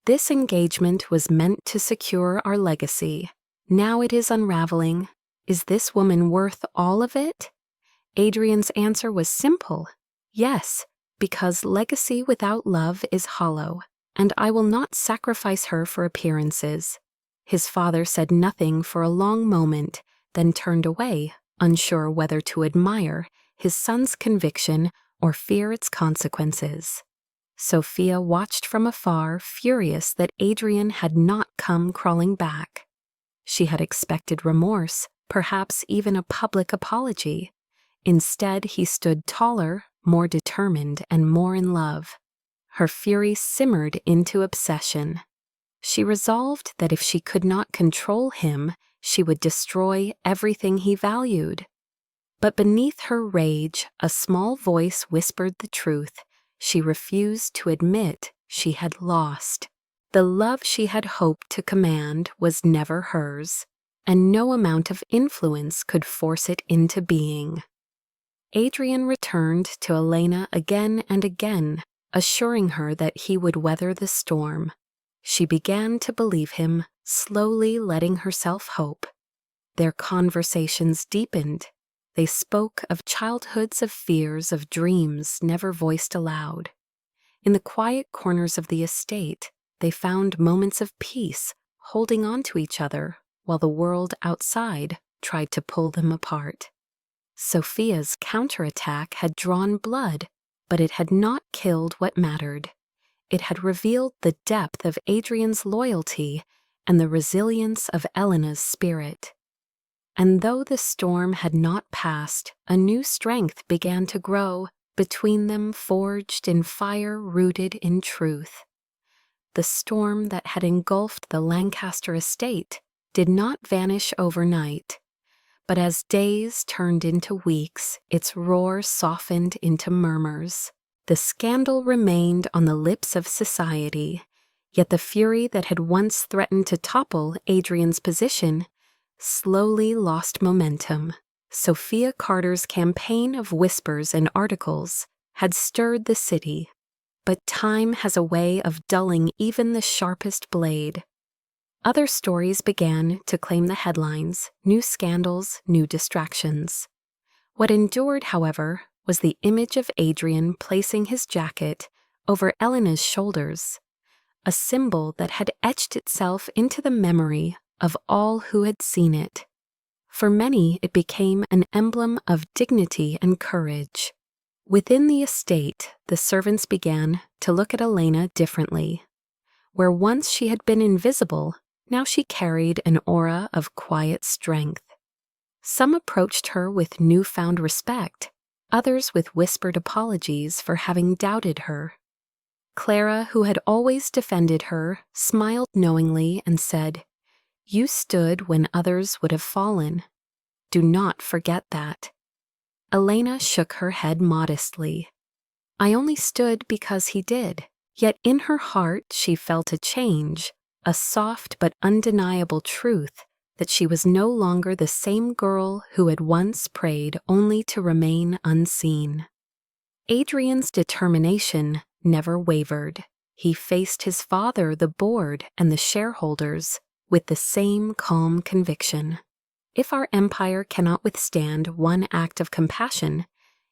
[SPEAKER 1] "This engagement was meant to secure our legacy. Now it is unraveling. Is this woman worth all of it?" Adrian's answer was simple. "Yes, because legacy without love is hollow, and I will not sacrifice her for appearances." His father said nothing for a long moment, then turned away, unsure whether to admire his son's conviction or fear its consequences. Sophia watched from afar, furious that Adrian had not come crawling back. She had expected remorse, perhaps even a public apology. Instead, he stood taller, more determined, and more in love. Her fury simmered into obsession. She resolved that if she could not control him, she would destroy everything he valued. But beneath her rage, a small voice whispered the truth. She refused to admit she had lost. The love she had hoped to command was never hers, and no amount of influence could force it into being. Adrian returned to Elena again and again, assuring her that he would weather the storm. She began to believe him, slowly letting herself hope. Their conversations deepened. They spoke of childhoods, of fears, of dreams never voiced aloud. In the quiet corners of the estate, they found moments of peace, holding on to each other, while the world outside tried to pull them apart. Sophia's counterattack had drawn blood, but it had not killed what mattered. It had revealed the depth of Adrian's loyalty and the resilience of Elena's spirit. And though the storm had not passed, a new strength began to grow between them, forged in fire, rooted in truth. The storm that had engulfed the Lancaster estate did not vanish overnight, but as days turned into weeks, its roar softened into murmurs. The scandal remained on the lips of society, yet the fury that had once threatened to topple Adrian's position slowly lost momentum. Sophia Carter's campaign of whispers and articles had stirred the city, but time has a way of dulling even the sharpest blade. Other stories began to claim the headlines, new scandals, new distractions. What endured, however, was the image of Adrian placing his jacket over Elena's shoulders, a symbol that had etched itself into the memory of all who had seen it. For many, it became an emblem of dignity and courage. Within the estate, the servants began to look at Elena differently. Where once she had been invisible, now she carried an aura of quiet strength. Some approached her with newfound respect, others with whispered apologies for having doubted her. Clara, who had always defended her, smiled knowingly and said, "You stood when others would have fallen. Do not forget that." Elena shook her head modestly. "I only stood because he did." Yet in her heart she felt a change, a soft but undeniable truth that she was no longer the same girl who had once prayed only to remain unseen. Adrian's determination never wavered. He faced his father, the board, and the shareholders with the same calm conviction. If our empire cannot withstand one act of compassion,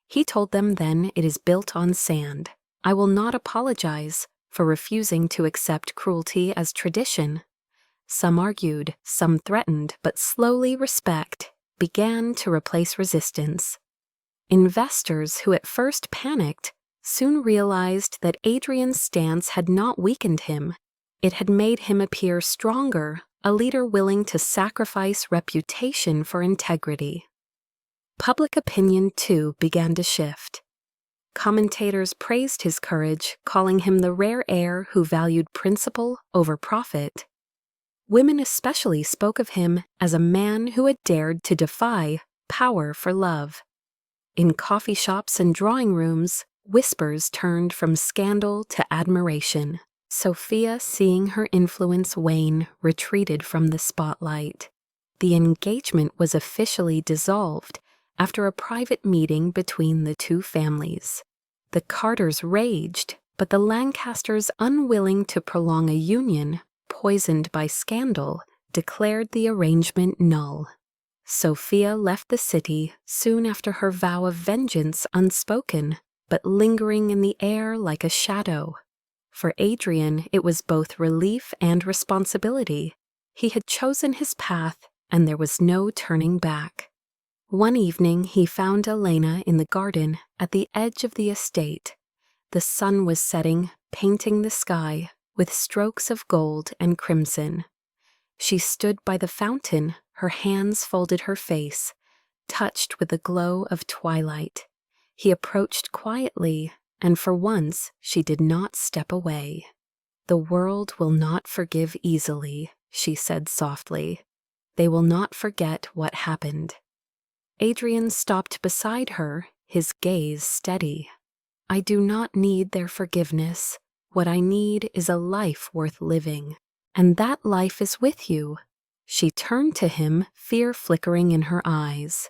[SPEAKER 1] he told them, then it is built on sand. I will not apologize for refusing to accept cruelty as tradition. Some argued, some threatened, but slowly respect began to replace resistance. Investors who at first panicked soon realized that Adrian's stance had not weakened him. It had made him appear stronger, a leader willing to sacrifice reputation for integrity. Public opinion, too, began to shift. Commentators praised his courage, calling him the rare heir who valued principle over profit. Women especially spoke of him as a man who had dared to defy power for love. In coffee shops and drawing rooms, whispers turned from scandal to admiration. Sophia, seeing her influence wane, retreated from the spotlight. The engagement was officially dissolved after a private meeting between the two families. The Carters raged, but the Lancasters, unwilling to prolong a union poisoned by scandal, declared the arrangement null. Sophia left the city soon after, her vow of vengeance unspoken, but lingering in the air like a shadow. For Adrian, it was both relief and responsibility. He had chosen his path, and there was no turning back. One evening he found Elena in the garden at the edge of the estate. The sun was setting, painting the sky with strokes of gold and crimson. She stood by the fountain, her hands folded her face, touched with the glow of twilight. He approached quietly, and for once she did not step away. "The world will not forgive easily," she said softly. "They will not forget what happened." Adrian stopped beside her, his gaze steady. "I do not need their forgiveness. What I need is a life worth living. And that life is with you." She turned to him, fear flickering in her eyes.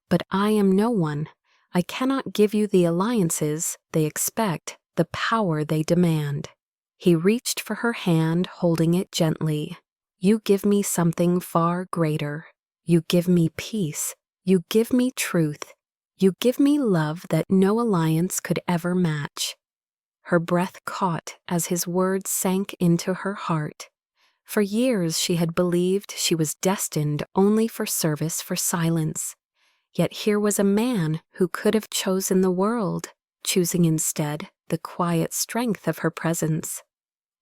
[SPEAKER 1] "But I am no one. I cannot give you the alliances they expect, the power they demand." He reached for her hand, holding it gently. "You give me something far greater. You give me peace. You give me truth. You give me love that no alliance could ever match." Her breath caught as his words sank into her heart. For years she had believed she was destined only for service, for silence. Yet here was a man who could have chosen the world, choosing instead the quiet strength of her presence.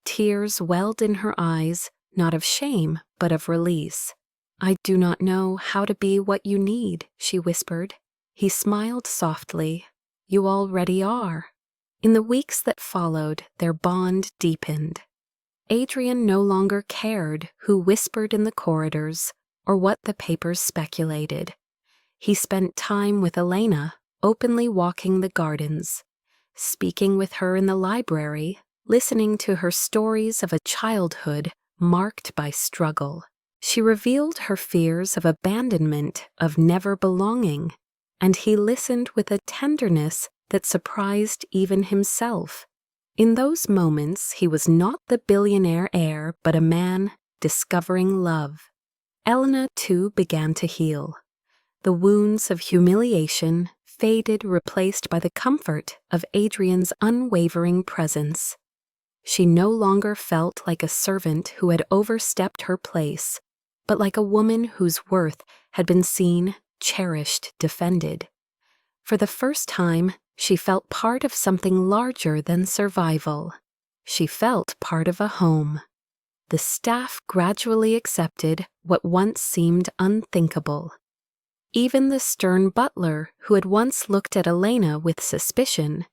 [SPEAKER 1] Tears welled in her eyes, not of shame, but of release. "I do not know how to be what you need," she whispered. He smiled softly. "You already are." In the weeks that followed, their bond deepened. Adrian no longer cared who whispered in the corridors or what the papers speculated. He spent time with Elena, openly walking the gardens, speaking with her in the library, listening to her stories of a childhood marked by struggle. She revealed her fears of abandonment, of never belonging, and he listened with a tenderness that surprised even himself. In those moments, he was not the billionaire heir, but a man discovering love. Elena, too, began to heal. The wounds of humiliation faded, replaced by the comfort of Adrian's unwavering presence. She no longer felt like a servant who had overstepped her place, but like a woman whose worth had been seen, cherished, defended. For the first time, she felt part of something larger than survival. She felt part of a home. The staff gradually accepted what once seemed unthinkable. Even the stern butler, who had once looked at Elena with suspicion,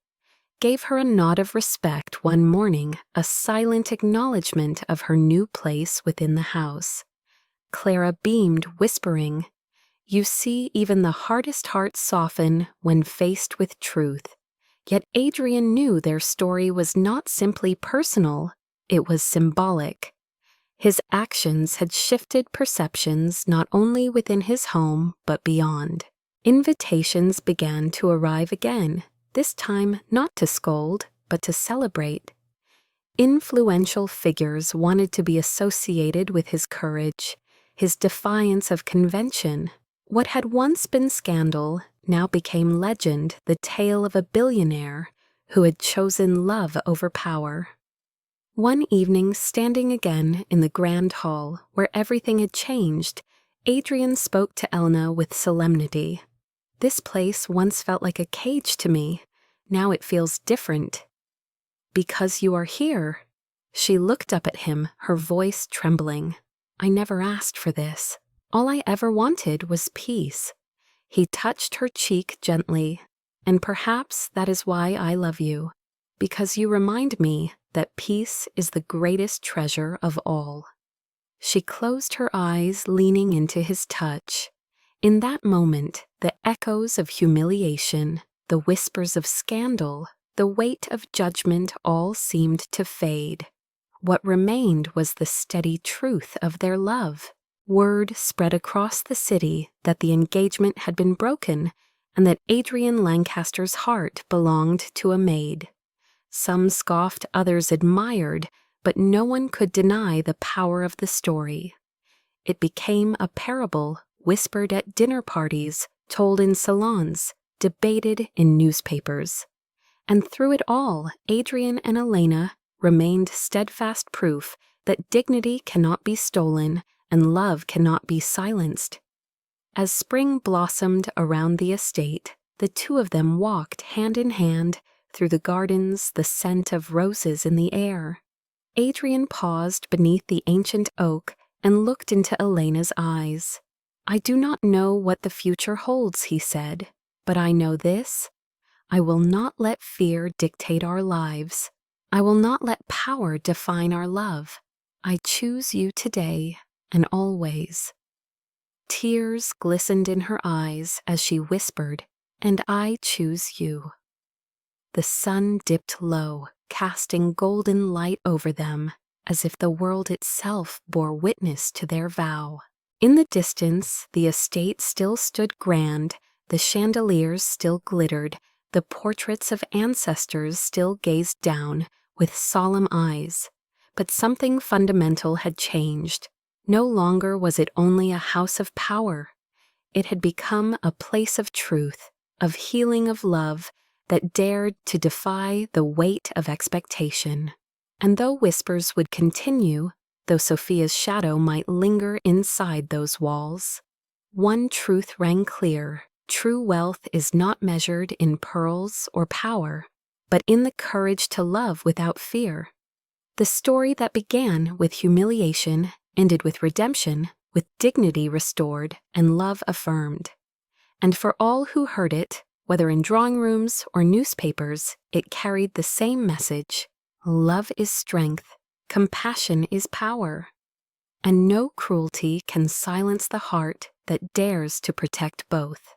[SPEAKER 1] gave her a nod of respect one morning, a silent acknowledgement of her new place within the house. Clara beamed, whispering, "You see, even the hardest hearts soften when faced with truth." Yet Adrian knew their story was not simply personal, it was symbolic. His actions had shifted perceptions not only within his home but beyond. Invitations began to arrive again, this time not to scold, but to celebrate. Influential figures wanted to be associated with his courage, his defiance of convention. What had once been scandal now became legend, the tale of a billionaire who had chosen love over power. One evening, standing again in the grand hall where everything had changed, Adrian spoke to Elena with solemnity. "This place once felt like a cage to me. Now it feels different." "Because you are here." She looked up at him, her voice trembling. "I never asked for this. All I ever wanted was peace." He touched her cheek gently. "And perhaps that is why I love you, because you remind me that peace is the greatest treasure of all." She closed her eyes, leaning into his touch. In that moment, the echoes of humiliation, the whispers of scandal, the weight of judgment all seemed to fade. What remained was the steady truth of their love. Word spread across the city that the engagement had been broken and that Adrian Lancaster's heart belonged to a maid. Some scoffed, others admired, but no one could deny the power of the story. It became a parable, whispered at dinner parties, told in salons, debated in newspapers. And through it all, Adrian and Elena remained steadfast proof that dignity cannot be stolen and love cannot be silenced. As spring blossomed around the estate, the two of them walked hand in hand through the gardens, the scent of roses in the air. Adrian paused beneath the ancient oak and looked into Elena's eyes. "I do not know what the future holds," he said, "but I know this. I will not let fear dictate our lives. I will not let power define our love. I choose you today and always." Tears glistened in her eyes as she whispered, "And I choose you." The sun dipped low, casting golden light over them, as if the world itself bore witness to their vow. In the distance, the estate still stood grand, the chandeliers still glittered, the portraits of ancestors still gazed down with solemn eyes. But something fundamental had changed. No longer was it only a house of power. It had become a place of truth, of healing, of love, that dared to defy the weight of expectation. And though whispers would continue, though Sophia's shadow might linger inside those walls, one truth rang clear: true wealth is not measured in pearls or power, but in the courage to love without fear. The story that began with humiliation ended with redemption, with dignity restored and love affirmed. And for all who heard it, whether in drawing rooms or newspapers, it carried the same message: love is strength, compassion is power, and no cruelty can silence the heart that dares to protect both.